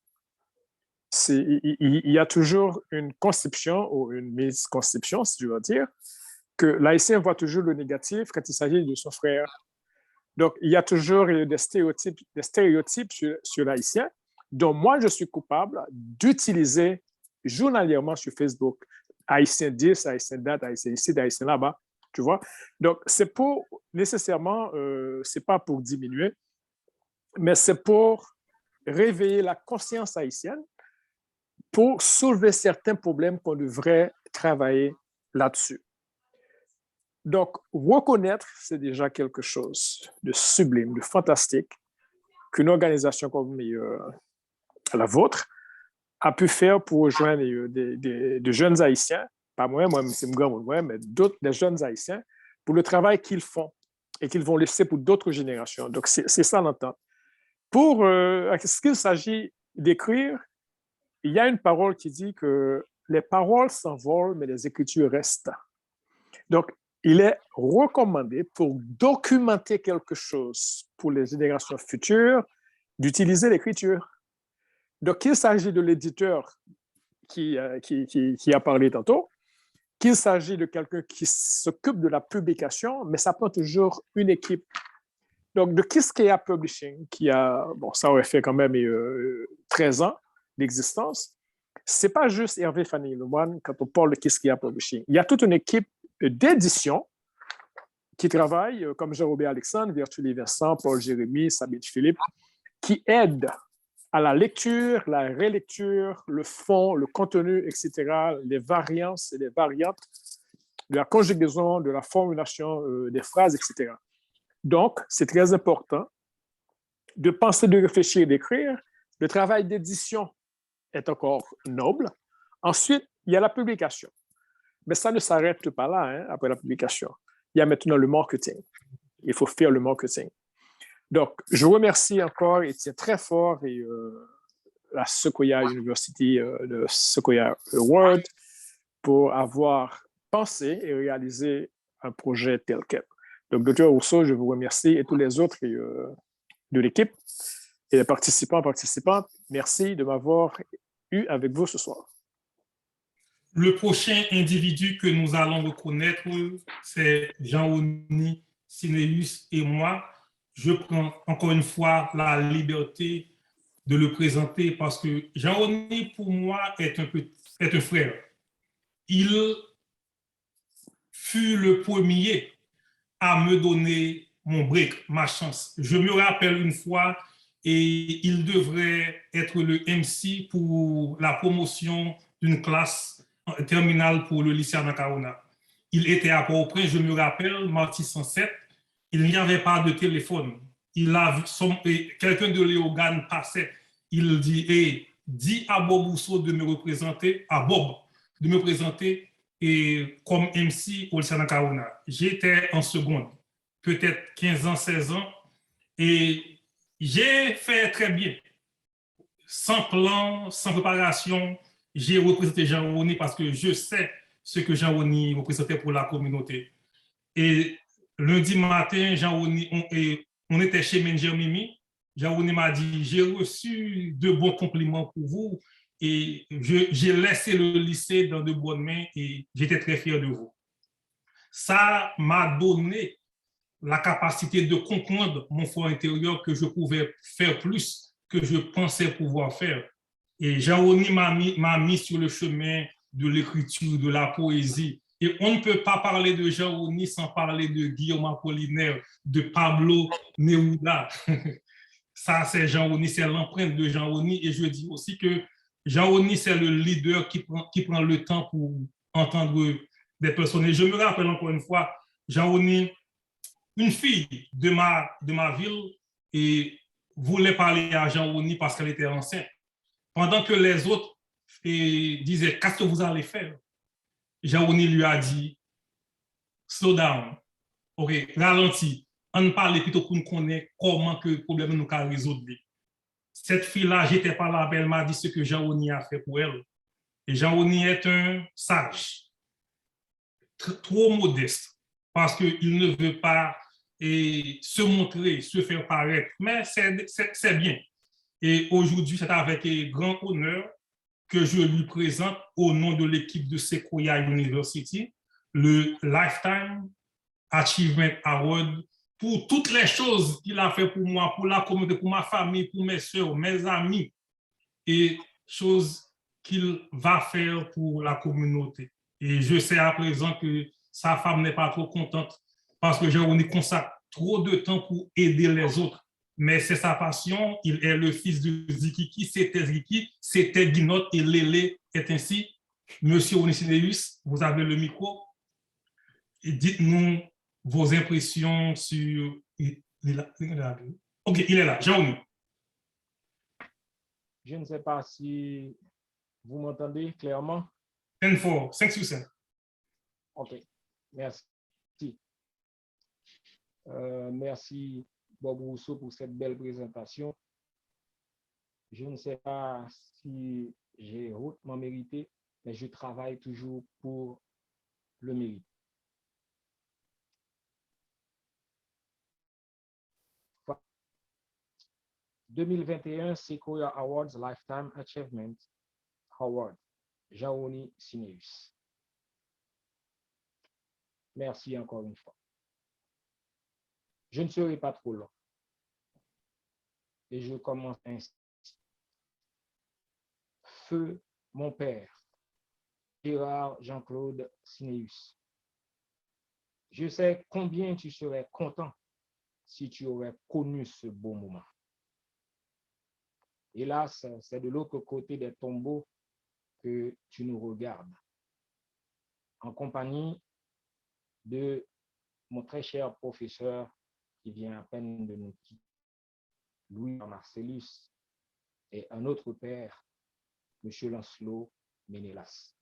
Il y a toujours une conception ou une misconception, si je veux dire, que l'Haïtien voit toujours le négatif quand il s'agit de son frère. Donc, il y a toujours des stéréotypes sur l'Haïtien, dont moi, je suis coupable d'utiliser journalièrement sur Facebook. Haïtien 10, Haïtien date, Haïtien ici, Haïtien là-bas, tu vois. Donc, c'est pour, nécessairement, c'est pas pour diminuer, mais c'est pour réveiller la conscience haïtienne, pour soulever certains problèmes qu'on devrait travailler là-dessus. Donc, reconnaître, c'est déjà quelque chose de sublime, de fantastique, qu'une organisation comme la vôtre a pu faire pour rejoindre des jeunes Haïtiens, pas moi, c'est moi, mais des jeunes Haïtiens, pour le travail qu'ils font et qu'ils vont laisser pour d'autres générations. Donc, c'est ça l'entente. Pour ce qu'il s'agit d'écrire, il y a une parole qui dit que les paroles s'envolent, mais les écritures restent. Donc, il est recommandé pour documenter quelque chose pour les générations futures d'utiliser l'écriture. Donc, qu'il s'agit de l'éditeur qui a parlé tantôt, qu'il s'agit de quelqu'un qui s'occupe de la publication, mais ça prend toujours une équipe. Donc, de Quisqueya Publishing, qui a, ça aurait fait quand même 13 ans d'existence, c'est pas juste Hervé Fanny Lemoine quand on parle de Quisqueya Publishing. Il y a toute une équipe d'édition qui travaille, comme Jean-Robert Alexandre, Virtulie Vincent, Paul Jérémy, Sabine Philippe, qui aident à la lecture, la relecture, le fond, le contenu, etc., les variances et les variantes de la conjugaison, de la formulation des phrases, etc. Donc, c'est très important de penser, de réfléchir, d'écrire. Le travail d'édition est encore noble. Ensuite, il y a la publication. Mais ça ne s'arrête pas là, hein, après la publication. Il y a maintenant le marketing. Il faut faire le marketing. Donc, je remercie encore Étienne très fort et la Sequoia University, le Sequoia Award, pour avoir pensé et réalisé un projet tel quel. Donc, Dr. Rousseau, je vous remercie et tous les autres de l'équipe et les participants, participantes. Merci de m'avoir eu avec vous ce soir. Le prochain individu que nous allons reconnaître, c'est Jean-Oni Sinéus et moi. Je prends encore une fois la liberté de le présenter parce que Jean-Oni, pour moi, est un frère. Il fut le premier à me donner mon break, ma chance. Je me rappelle une fois, et il devrait être le MC pour la promotion d'une classe terminale pour le lycée Anakaona. Il était à Port-au-Prince, je me rappelle, mardi 107, il n'y avait pas de téléphone. Quelqu'un de Léogane passait, il dit, hey, dis à Bob Rousseau de me représenter, à Bob, de me présenter et comme MC au lycée Anakaona. J'étais en seconde, peut-être 15 ans, 16 ans, et J'ai fait très bien. Sans plan, sans préparation, j'ai représenté Jean-Rony parce que je sais ce que Jean-Rony représentait pour la communauté. Et lundi matin, Jean-Rony, on était chez Menger Mimi. Jean-Rony m'a dit, j'ai reçu de bons compliments pour vous et j'ai laissé le lycée dans de bonnes mains et j'étais très fier de vous. Ça m'a donné la capacité de comprendre mon fort intérieur que je pouvais faire plus que je pensais pouvoir faire. Et Jean-Rony m'a mis sur le chemin de l'écriture, de la poésie. Et on ne peut pas parler de Jean-Rony sans parler de Guillaume Apollinaire, de Pablo Neruda. Ça, c'est Jean-Rony, c'est l'empreinte de Jean-Rony. Et je dis aussi que Jean-Rony, c'est le leader qui prend le temps pour entendre des personnes. Et je me rappelle encore une fois, Jean-Rony, une fille de ma ville, et voulait parler à Jean-Rony parce qu'elle était enceinte. Pendant que les autres disaient, qu'est-ce que vous allez faire? Jean-Rony lui a dit, slow down, ok, ralentis, on parle plutôt pour nous connaître comment que le problème nous a résoudre. Cette fille-là, j'étais pas là, elle m'a dit ce que Jean-Rony a fait pour elle. Et Jean-Rony est un sage, trop modeste, parce qu'il ne veut pas se montrer, se faire paraître, mais c'est bien. Et aujourd'hui, c'est avec grand honneur que je lui présente au nom de l'équipe de Sequoia University le Lifetime Achievement Award pour toutes les choses qu'il a fait pour moi, pour la communauté, pour ma famille, pour mes soeurs, mes amis, et choses qu'il va faire pour la communauté. Et je sais à présent que sa femme n'est pas trop contente parce que Jean-Rony consacre trop de temps pour aider les autres. Mais c'est sa passion, il est le fils de Zikiki, c'était Zikiki, c'était Guinotte et Lélé est ainsi. Monsieur Onisineus, vous avez le micro. Et dites-nous vos impressions sur... Ok, il est là, Jean-Rony. Je ne sais pas si vous m'entendez clairement. 10-4, 5 sur 5. Ok, merci. Merci Bob Rousseau pour cette belle présentation. Je ne sais pas si j'ai hautement mérité, mais je travaille toujours pour le mérite. Voilà. 2021 Sequoia Awards Lifetime Achievement Award, Jean-Rony Sineus. Merci encore une fois. Je ne serai pas trop long. Et je commence ainsi. Feu mon père, Gérard Jean-Claude Sineus. Je sais combien tu serais content si tu aurais connu ce beau moment. Hélas, c'est de l'autre côté des tombeaux que tu nous regardes, en compagnie de mon très cher professeur qui vient à peine de nous quitter, Louis Marcellus, et un autre père, M. Lancelot Ménélas.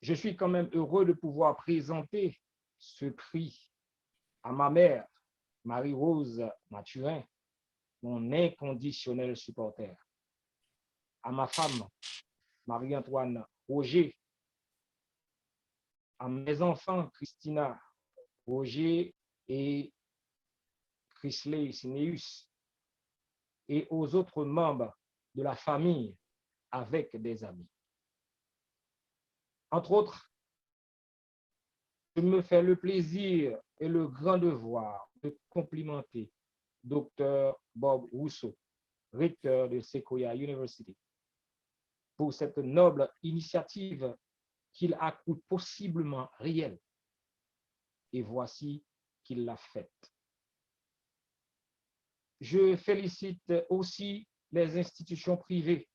Je suis quand même heureux de pouvoir présenter ce prix à ma mère, Marie-Rose Mathurin, mon inconditionnel supporter, à ma femme, Marie-Antoine Roger, à mes enfants, Christina, Roger et Chrisley Sineus, et aux autres membres de la famille avec des amis. Entre autres, je me fais le plaisir et le grand devoir de complimenter Dr. Bob Rousseau, recteur de Sequoia University, pour cette noble initiative qu'il a cru possiblement réelle. Et voici qu'il l'a faite. Je félicite aussi les institutions privées,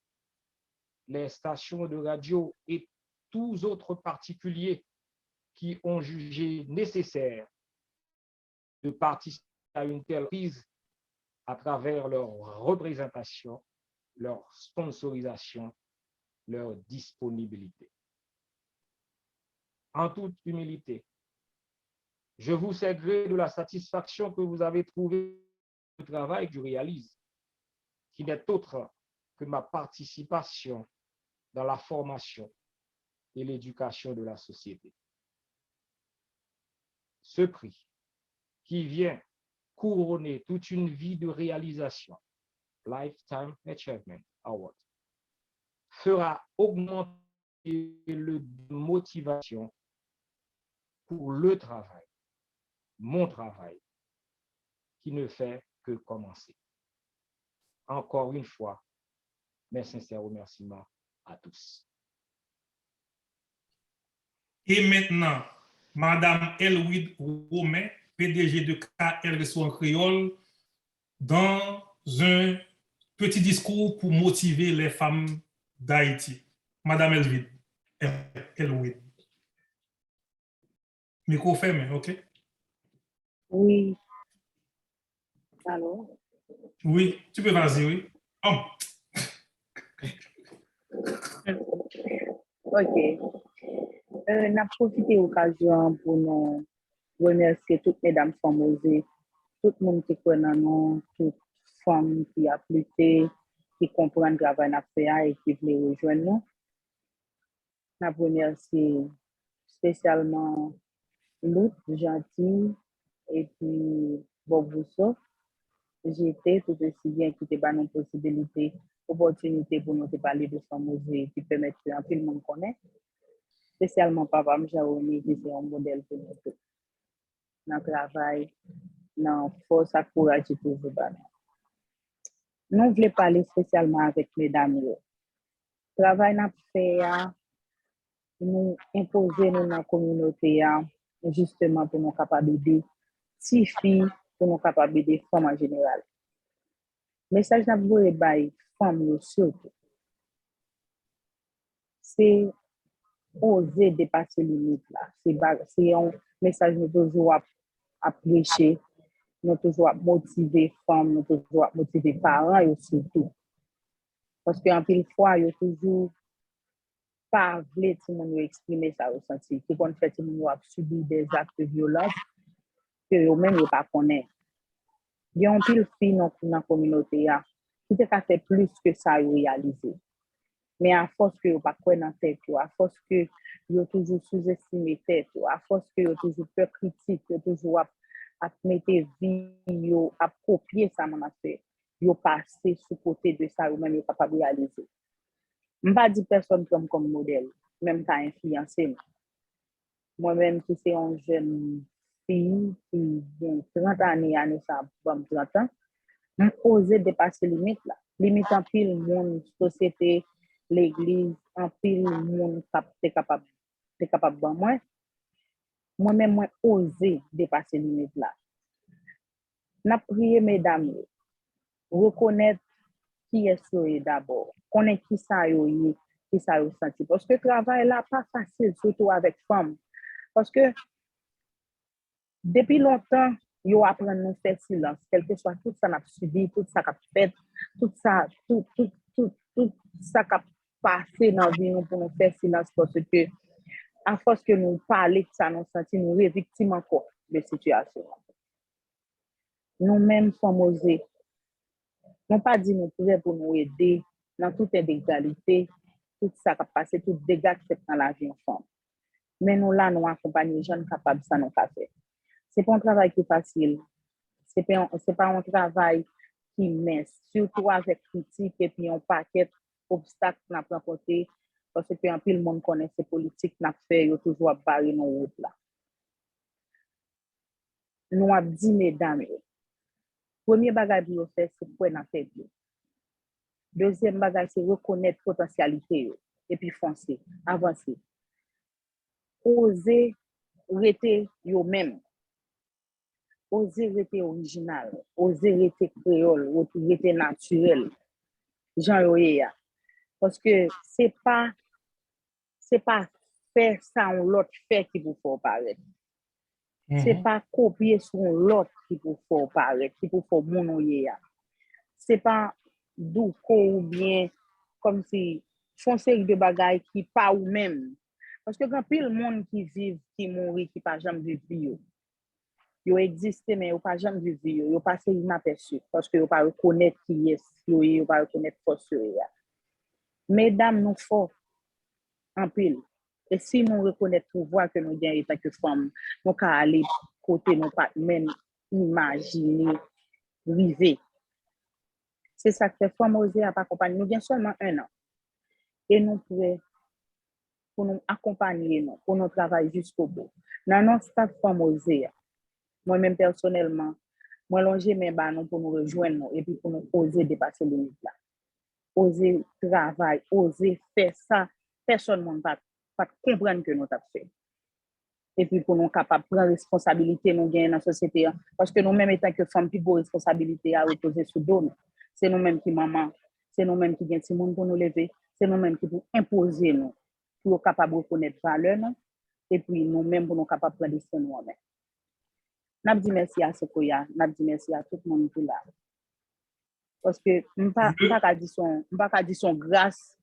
les stations de radio et tous autres particuliers qui ont jugé nécessaire de participer à une telle prise à travers leur représentation, leur sponsorisation, leur disponibilité. En toute humilité, Je vous sais gré de la satisfaction que vous avez trouvée le travail que je réalise, qui n'est autre que ma participation dans la formation et l'éducation de la société. Ce prix qui vient couronner toute une vie de réalisation, Lifetime Achievement Award, fera augmenter le motivation pour le travail, mon travail, qui ne fait que commencer. Encore une fois, mes sincères remerciements à tous. Et maintenant, Madame Elwid Romain, PDG de KL Restaurant Créole, dans un petit discours pour motiver les femmes d'Haïti. Madame Elwid. Micro fermé, OK? Oui. Allô? Oui, tu peux vas-y, oui. Oh. OK. N'a profité occasion pour nous remercier toutes mesdames fameuses, tout le monde qui connaît nous, toutes femmes qui a appliqué, qui comprennent le travail qu'on a fait et qui veulent rejoindre nous. N'a remercié spécialement Lout, Gentil et puis Bob Rousseau. J'étais tout aussi bien qui te donne une possibilité, opportunité pour nous de parler de fameuses qui permettent que tout le monde connaît. Spécialement Papa Mjaouni, qui est un modèle pour nous tous. Dans le travail, dans la force à courage et tout ça. Nous voulons parler spécialement avec mesdames. Le travail n'a fait nous imposer dans la communauté justement pour nous capables d'aider si filles, pour nous capables d'aider femmes en général. Message n'a voulu bailler femmes surtout. C'est oser dépasser les limites là. C'est un message nous toujours à prêcher, nous toujours à motiver femmes, nous toujours à motiver parents et surtout. Parce qu'en pile fois, il y a toujours pas voulu tout le monde exprimer sa ressenti. Qui vont faire tout le monde subir des actes de violence que eux-mêmes ne pas connaissent. Il y a un pile filles dans la communauté qui te fait plus que ça réaliser. Mais à force que vous pas quoi dans tête, à force que vous toujours sous-estimé tête, à force que vous toujours peur critique, vous toujours à mettre vie, à copier ça mon affaire, vous passer sous côté de ça ou même vous capable réaliser. Je pas dire personne comme modèle, même qu'à influencer. Moi-même qui c'est une jeune fille qui vient 30 années à nous ça 30 ans, je oser dépasser limite là. Limite en pile monde société l'église en pile monde capable de moi-même moi oser dépasser limite là. N'a prié mesdames reconnaître qui est souhait d'abord, connaître qui ça yo qui ça yo senti parce que travail là pas facile surtout avec femmes parce que depuis longtemps yo apprendre nous faire silence quel que soit tout ça n'a subi tout ça qu'a fait tout ça qu'a passé dans vie nous pour nous faire silence parce que à force que nous parler de ça nous senti nous victimes encore de situation nous-mêmes sommes osés non pas dire nous prêts pour nous aider dans toute égalité tout ça qui a passé tout dégâts qui fait dans la vie en femme mais nous là nous accompagner les jeunes capables ça nous pas faire c'est pas un travail qui est facile c'est pas un travail qui mince surtout avec critique et puis un paquet obstacles n'a rencontré parce que en pile monde connaît ces politiques n'a fait yo toujours barrer nos route là nous a dit mesdames premier bagage pour faire c'est pour dans tête deuxième bagage c'est reconnaître potentialité et puis foncer avancer oser rester yo même oser rester original oser rester créole rester naturel Jean Yoya parce que c'est pas faire ça on l'autre fait qui vous faut paraître c'est pas copier sur l'autre qui vous faut paraître qui vous faut mon Yoya c'est pas douco ou bien comme si font série de bagailles qui pas ou même parce que quand pile monde qui vivent qui mourir qui pas jamais vivre Ils existent, mais ils n'ont pas jamais vu, ils n'ont pas fait inaperçu parce qu'ils n'ont pas reconnaître qui est, ils n'ont pas reconnaître force. Mesdames, nous forts en pile. Et si nous reconnaissons le pouvoir que nous avons en tant que femmes, nous pouvons aller côté, nous pas même imaginer, rêver. C'est ça que les femmes osent accompagner. Nous avons seulement 1 an. Et nous pouvons pour nous accompagner, nous, pour nous travailler jusqu'au bout. Dans notre staff femmes osées, moi-même personnellement, moi, longer mes ballons pour nous rejoindre et puis pour nous oser dépasser les limites là. Oser travailler, oser faire ça. Personne ne va pas comprendre que nous avons fait. Et puis pour nous capables de prendre responsabilité, nous gagnons dans la société. Parce que nous-mêmes, étant que femmes, plus de responsabilité à reposer sur nous. C'est nous-mêmes qui maman, c'est nous-mêmes qui gagnons ce monde pour nous lever, c'est nous-mêmes qui pour imposer nous, pour être capables de reconnaître valeur, et puis nous-mêmes pour nous capables de prendre des décisions nous-mêmes. N'a dit merci à Sequoia, n'a dit merci à tout le monde qui est là. Parce que je ne peux pas dire son grâce,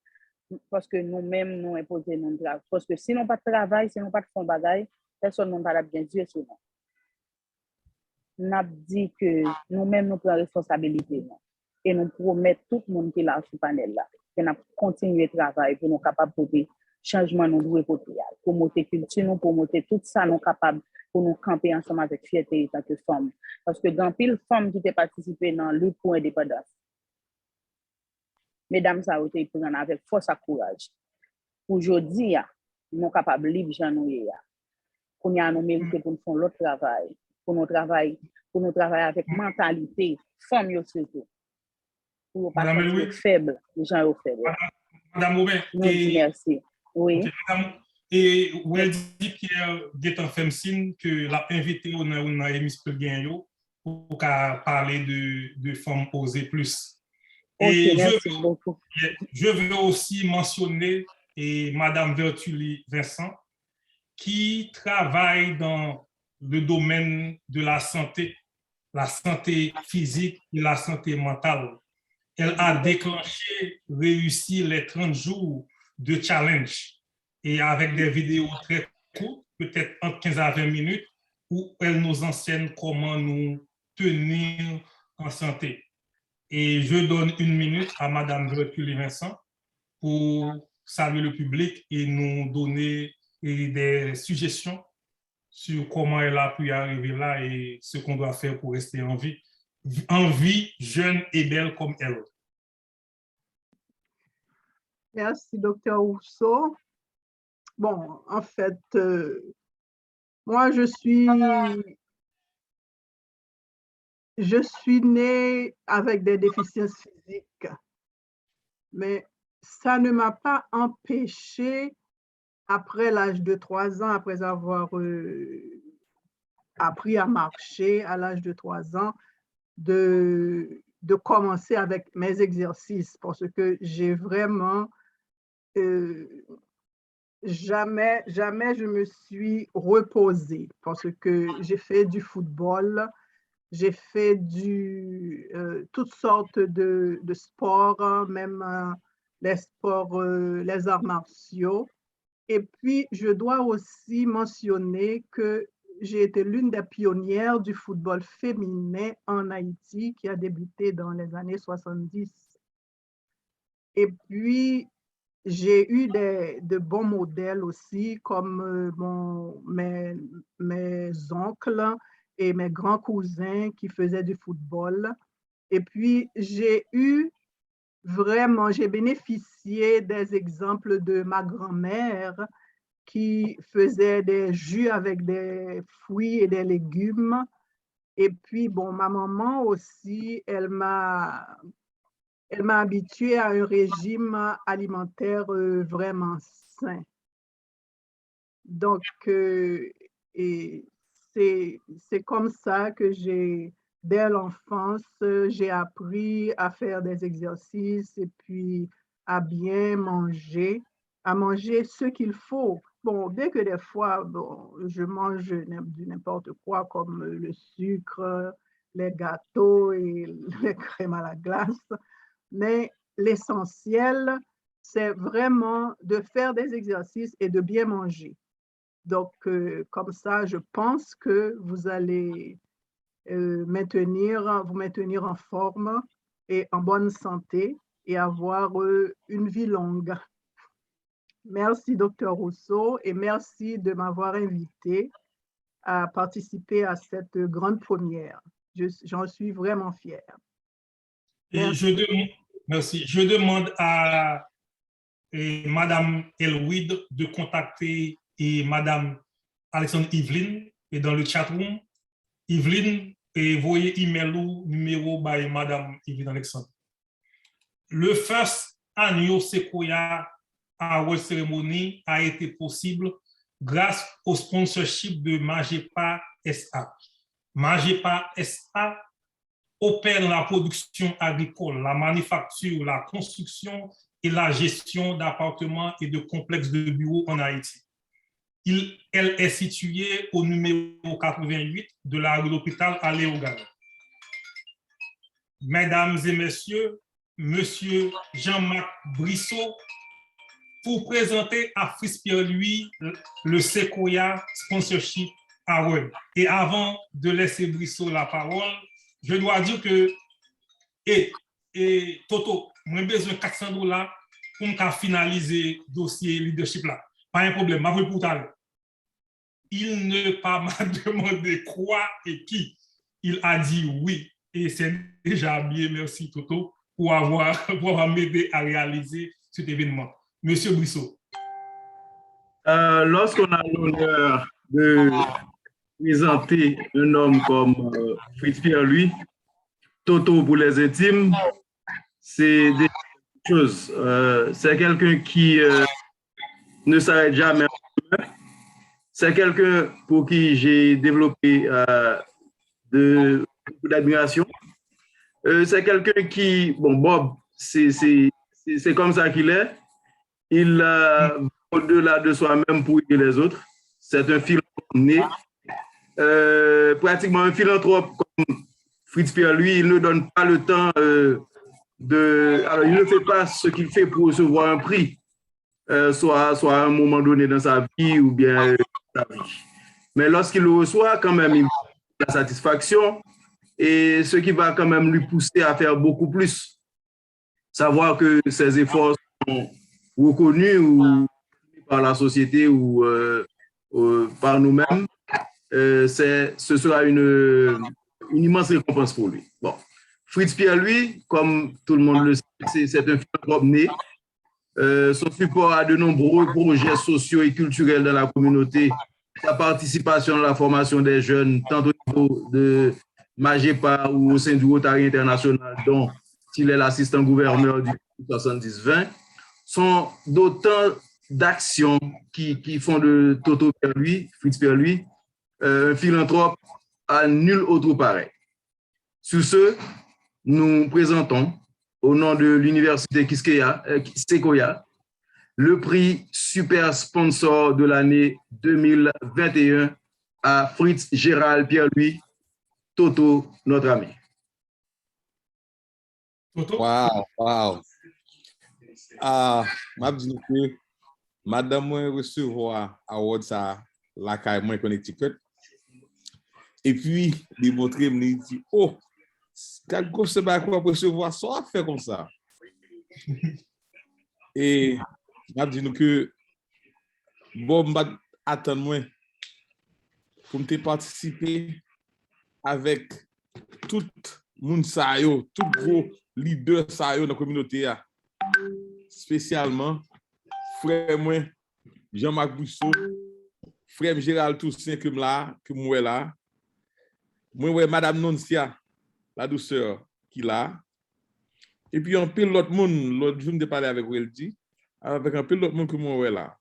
parce que nous-mêmes, nous imposons nos travail. Parce que si nous pas de travail, si nous pas de fond bagaille, personne ne va bien Dieu sur nous. N'a dit que nous-mêmes, nous prenons responsabilité. Et nous promettons tout le monde qui est là sur le panel là, que nous continuons de travailler pour nous capables de faire changement nous devons pour monter culture, pour monter tout ça, nous capables pour nous camper ensemble avec fierté en tant que femmes. Parce que dans pile femmes qui ont participé dans le pour l'indépendance, mesdames, ça a été pris avec force et courage. Aujourd'hui, nous sommes capables de libre gens nous. Qu'on y a nous mérité pour nous faire l'autre travail, pour nous travailler avec mentalité, femmes surtout. Pour ne pas être faible, les gens sont faibles. Madame Aubin, merci. Oui. Et où elle dit qu'il est en fait signe que l'a invité au émission pour parler de femmes osées plus. Et je veux aussi mentionner Madame Vertuli Vincent, qui travaille dans le domaine de la santé physique et la santé mentale. Elle a déclenché, réussi les 30 jours de challenge et avec des vidéos très courtes, peut-être entre 15 à 20 minutes, où elle nous enseigne comment nous tenir en santé. Et je donne 1 minute à Madame Vertuli Vincent pour saluer le public et nous donner des suggestions sur comment elle a pu arriver là et ce qu'on doit faire pour rester en vie, jeune et belle comme elle. Merci, Dr. Rousseau. Bon, en fait, moi, je suis née avec des déficiences physiques, mais ça ne m'a pas empêché, après l'âge de 3 ans, après avoir appris à marcher à l'âge de 3 ans, de commencer avec mes exercices, parce que j'ai vraiment, jamais je me suis reposée, parce que j'ai fait du football, j'ai fait toutes sortes de sports, même les sports, les arts martiaux. Et puis, je dois aussi mentionner que j'ai été l'une des pionnières du football féminin en Haïti qui a débuté dans les années 70. Et puis, j'ai eu de bons modèles aussi, comme mes oncles et mes grands cousins qui faisaient du football. Et puis, j'ai bénéficié des exemples de ma grand-mère qui faisait des jus avec des fruits et des légumes. Et puis, bon, ma maman aussi, elle m'a habituée à un régime alimentaire vraiment sain. Donc, c'est comme ça que dès l'enfance, j'ai appris à faire des exercices et puis à bien manger, à manger ce qu'il faut. Bon, bien que des fois, bon, je mange du n'importe quoi comme le sucre, les gâteaux et les crèmes à la glace, mais l'essentiel, c'est vraiment de faire des exercices et de bien manger. Donc, comme ça, je pense que vous allez vous maintenir en forme et en bonne santé et avoir une vie longue. Merci, Dr. Rousseau, et merci de m'avoir invité à participer à cette grande première. J'en suis vraiment fière. Merci. Je demande à Madame Elwid de contacter Madame Alexandre Yveline et dans le chat room. Yveline, et voyez email ou numéro by Madame Yveline Alexandre. Le first annual Sequoia Award Ceremony a été possible grâce au sponsorship de Magepa SA. Magepa SA opère la production agricole, la manufacture, la construction et la gestion d'appartements et de complexes de bureaux en Haïti. Elle est située au numéro 88 de la rue d'Hôpital à Léogane. Mesdames et messieurs, Monsieur Jean-Marc Brissot, pour présenter à Fritz Pierre-Louis le Sequoia Sponsorship Award. Et avant de laisser Brissot la parole, je dois dire que, Toto, moi j'ai besoin de $400 pour me finaliser le dossier leadership là. Pas un problème, je vais pour tout. Il ne pas m'a demandé quoi et qui. Il a dit oui. Et c'est déjà bien, merci Toto, pour avoir m'aider à réaliser cet événement. Monsieur Brissot. Lorsqu'on a l'honneur de présenter un homme comme Fritz Pierre-Louis, Toto pour les intimes, c'est des choses. C'est quelqu'un qui ne s'arrête jamais. C'est quelqu'un pour qui j'ai développé beaucoup d'admiration. C'est quelqu'un qui, bon, Bob, c'est comme ça qu'il est. Il va au-delà de soi-même pour aider les autres. C'est un philanthrope né. Pratiquement un philanthrope comme Fritz Pierre-Louis, il ne donne pas le temps alors, il ne fait pas ce qu'il fait pour recevoir un prix, soit à un moment donné dans sa vie ou bien dans sa vie. Mais lorsqu'il le reçoit, quand même, il a la satisfaction et ce qui va quand même lui pousser à faire beaucoup plus. Savoir que ses efforts sont reconnus ou par la société ou par nous-mêmes, ce sera une immense récompense pour lui. Bon. Fritz Pierre-Louis, comme tout le monde le sait, c'est un philanthrope né. Son support à de nombreux projets sociaux et culturels dans la communauté, sa participation à la formation des jeunes, tant au niveau de Magepa ou au sein du Rotary International, dont il est l'assistant gouverneur du 70-20, sont d'autant d'actions qui font de Toto Pierre-Louis, Fritz Pierre-Louis, un philanthrope à nul autre pareil. Sur ce, nous présentons, au nom de l'Université Sequoia, le prix Super Sponsor de l'année 2021 à Fritz Gérald Pierre-Louis, Toto, notre ami. Wow. Je dis que madame moi recevoir award ça la caille moi Connecticut et puis il montrer me dit oh quelque chose pas quoi pour recevoir ça fait comme ça et je dis que bon attends moi pour me participer avec tout moun sa yo, tout gros leader sa yo dans la communauté spécialement frère moi Jean-Marc Brissot, frère Gérald Toussaint que moi là. Moi madame Noncia, la douceur qui là. Et puis un peu l'autre monde, l'autre jour de parler avec Weldy, avec un peu l'autre monde que moi là.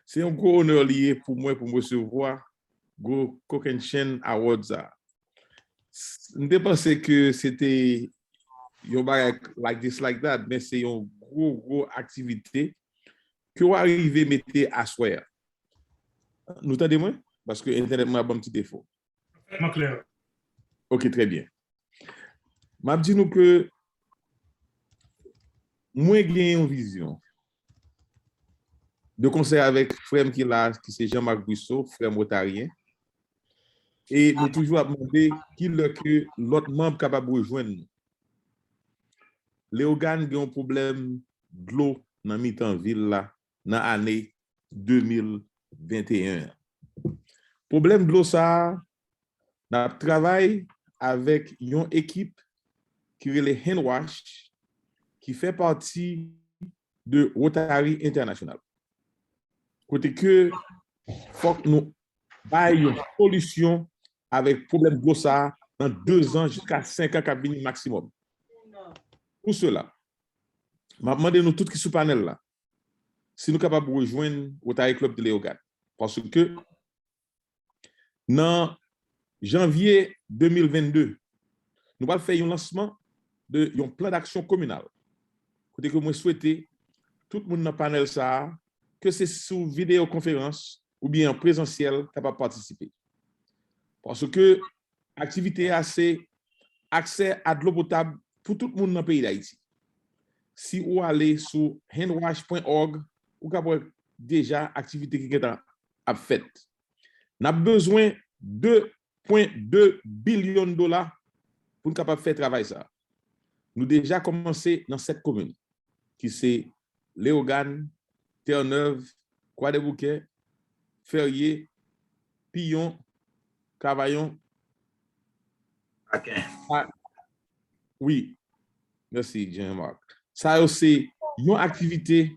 C'est un gros honneur lié pour moi pour me recevoir Go Cockenchen Awards. Je pensais que c'était un bagage like this, like that, mais c'est une gros activité que vous arrivez à mettre à soir. Nous entendez-moi? Parce que Internet m'a un petit défaut. Clair. Ok, très bien. Je dis nous que moi j'ai une vision. de concert avec frère qui là, qui c'est Jean-Marc Brissot, frère rotarien. Et nous toujours demandé qui que l'autre membre capable de rejoindre nous. Léogane a un problème de l'eau dans mi-temps ville là, dans l'année 2021. Problème de l'eau ça, on travaille avec une équipe qui est le Handwash, qui fait partie de Rotary International. Côté que faut que nous ayons une solution avec problème de l'eau ça dans 2 ans jusqu'à 5 ans cabine maximum. Pour cela, je demande nous tous qui sont panel là, si nous sommes capables de rejoindre Rotary Club de Léogane. Parce que dans janvier 2022, nous allons faire un lancement de un plan d'action communal. Côté que moi souhaiter tout le monde dans le panel ça, que c'est sous vidéoconférence ou bien en présentiel capable de participer. Parce que l'activité a c'est accès à de l'eau potable pour tout le monde dans le pays d'Haïti. Si vous allez sur handwash.org, vous avez déjà activité qui est à fait. Nous avons besoin de 2,2 billions de dollars pour nous capable de faire travail ça. Nous déjà commencé dans cette commune qui c'est Léogane, Terre-Neuve, Croix-des-Bouquets, Ferrier, Pillon, Cavaillon. Okay. Ah, oui, merci Jean-Marc. Ça c'est une activité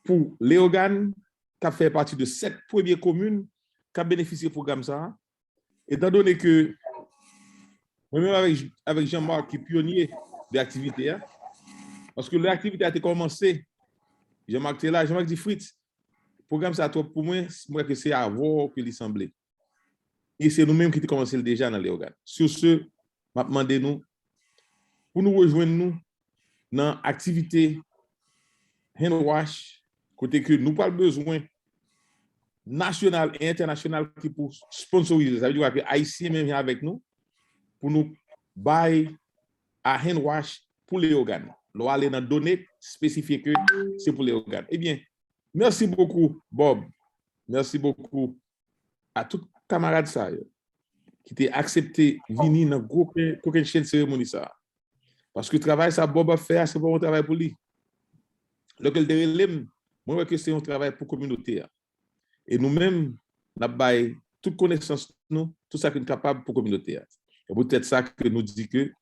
pour Léogane qui a fait partie de 7 premières communes qui a bénéficié du programme ça. Étant donné que moi-même avec Jean-Marc qui est pionnier de l'activité, parce que l'activité a été commencée, Jean-Marc est là, Jean-Marc dit Fritz, le programme ça pour moi que c'est avant que il semblait. Et c'est nous-mêmes qui avons commencé déjà dans Léogane. Sur ce, m'a demandé nous pour nous rejoindre nous dans l'activité Handwash, côté que nous pas besoin national et international qui pour sponsoriser. Ça veut dire que Haïtien même vient avec nous pour nous bailler à Handwash pour les organes. Nous allons dans données spécifiques que c'est pour les organes. Eh bien, merci beaucoup, Bob. Merci beaucoup à tous les camarades ça, qui ont accepté de venir dans aucune chaîne de cérémonie ça. Parce que le travail ça Bob a fait, c'est pas un travail pour lui. Lequel de moi que c'est un travail pour la communauté. Et nous-mêmes, nous avons toute connaissance, nous, tout ça qui est capable pour la communauté. Et peut-être ça que nous dit que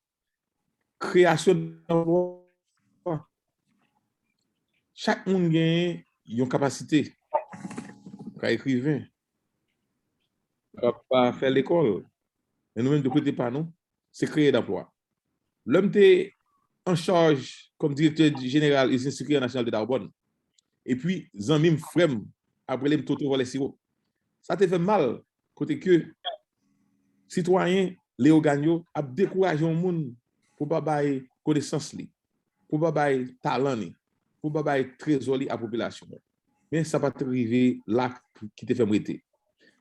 création d'emploi, chaque monde a une capacité. Quand écrivain, pas faire l'école. Et nous-mêmes, de côté par nous, c'est créer d'emploi. L'homme est en charge comme directeur général des instituts nationaux de Narbonne. Et puis, Zanmim Frem, après les toto volé sirop. Ça te fait mal, côté que citoyens, Léo Gagnon, a découragé le monde pour ne pas avoir connaissance, pour ne pas avoir talent, pour ne pas avoir trésor à la population. Mais ça va te arriver là qui te fait m'arrêter.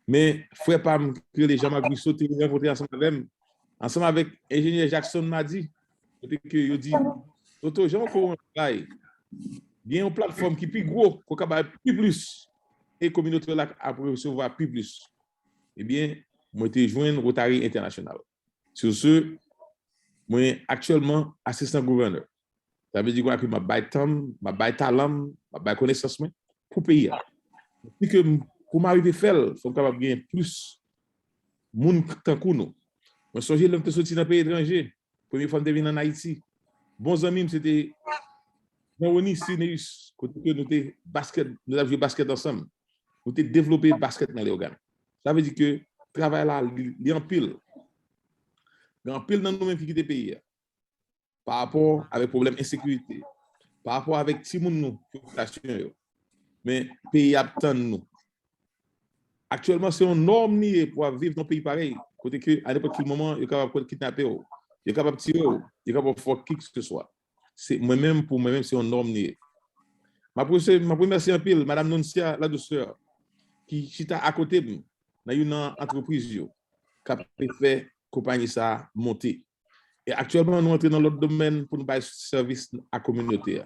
Mais, frère Pam, que les gens m'ont sauté, rencontré ensemble avec l'ingénieur Jackson m'a dit, que dit, Toto, j'ai encore un travail. Il y a une plateforme qui est plus gros, qui a plus, et la communauté là a recevoir plus. Eh bien, moi, je joint Rotary International. Sur ce, moi, actuellement, assistant gouverneur. Ça veut dire que je vais temps, je vais talent, je vais connaissance pour payer. Et que pour m'arriver à faire, il faut que je plus de monde tant que nous. Je songe l'homme qui sorti dans le pays étranger. Première fois que je suis en Haïti. Bons amis, c'était Jean-Rony Sineus, côté nous avons joué basket ensemble. Nous avons développé le basket dans les organes. Ça veut dire que le travail là, il y a un pile. Il y a un pile dans nous-mêmes qui quittent le pays. Par rapport avec le problème d'insécurité, par rapport avec tout le monde, population. Mais le pays attend nous. Actuellement, c'est une norme pour vivre dans un pays pareil. Côté que, à n'importe quel moment, il est capable de kidnapper, il est capable de tirer, il est capable de faire qui que ce soit. Moi-même, pour moi-même, c'est une norme. Ma première c'est un pile, Madame Noncia, la douceur, qui est à côté de nous, dans une entreprise qui a fait compagnie ça monter. Et actuellement, nous entrons dans l'autre domaine pour nous faire service à la communauté.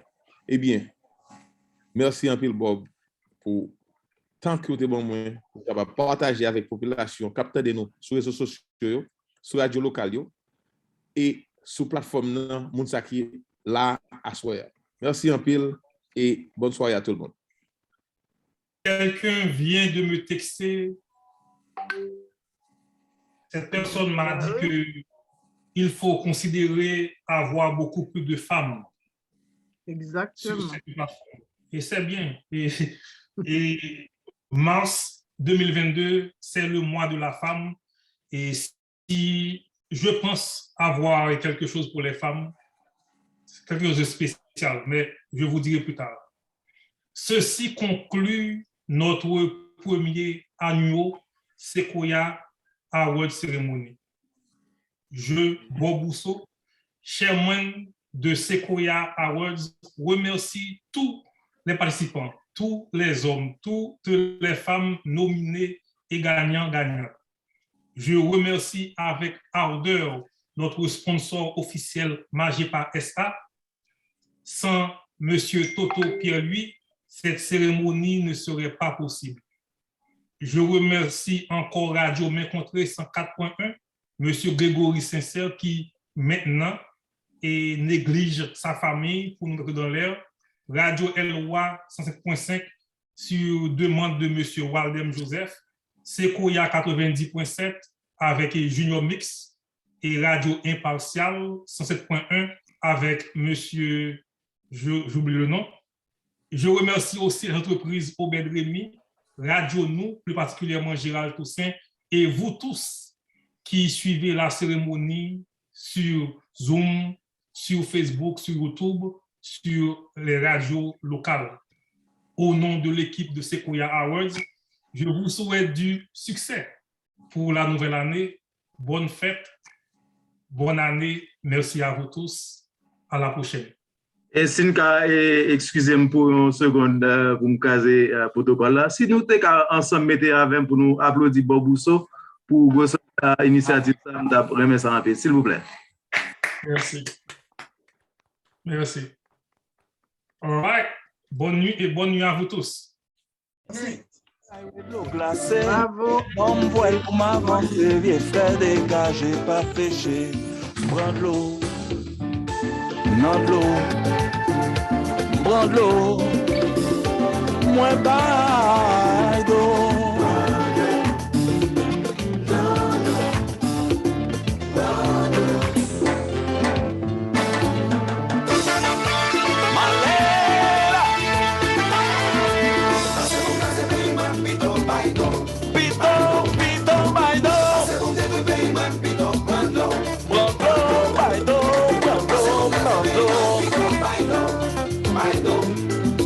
Eh bien, merci un pile, Bob, pour tant que vous êtes bon moi, vous capable partager avec la population, capter de nous sur les réseaux sociaux, sur la radio locale et sur la plateforme Mounsa qui là à soir. Merci en pile et bonne soirée à tout le monde. Quelqu'un vient de me texter. Cette personne m'a dit qu'il faut considérer avoir beaucoup plus de femmes. Exactement. Sur cette plateforme. Et c'est bien. Et mars 2022, c'est le mois de la femme. Et si je pense avoir quelque chose pour les femmes, c'est quelque chose de spécial, mais je vous dirai plus tard. Ceci conclut notre premier annual Sequoia Award Ceremony. Je, Bob Bousso, chairman de Sequoia Awards, remercie tous les participants, tous les hommes, toutes les femmes nominées et gagnants-gagnants. Je remercie avec ardeur notre sponsor officiel Magepa SA. Sans M. Toto Pierre-Louis, cette cérémonie ne serait pas possible. Je remercie encore Radio Maincontré 104.1, M. Grégory Sincère, qui maintenant néglige sa famille pour nous mettre dans l'air. Radio Eloi 107.5 sur demande de M. Waldem Joseph. Sequoia 90.7 avec Junior Mix et Radio Impartial 107.1 avec M. J'oublie le nom. Je remercie aussi l'entreprise Obed Rémy, Radio Nous, plus particulièrement Gérald Toussaint, et vous tous qui suivez la cérémonie sur Zoom, sur Facebook, sur YouTube, sur les radios locales. Au nom de l'équipe de Sequoia Awards, je vous souhaite du succès pour la nouvelle année. Bonne fête, bonne année. Merci à vous tous. À la prochaine. Et Sinka, excusez-moi pour une seconde pour me caser le protocole là. Si nous sommes ensemble mettez avec pour nous applaudir Bob Bousso pour l'initiative, remercier ça un peu, s'il vous plaît. Merci. Merci. All right. Bonne nuit et bonne nuit à vous tous. Bravo. On me voit pour m'avancer, vieux frère dégagé, pas péché. Prends de l'eau, non de l'eau, prends de l'eau, moins bas.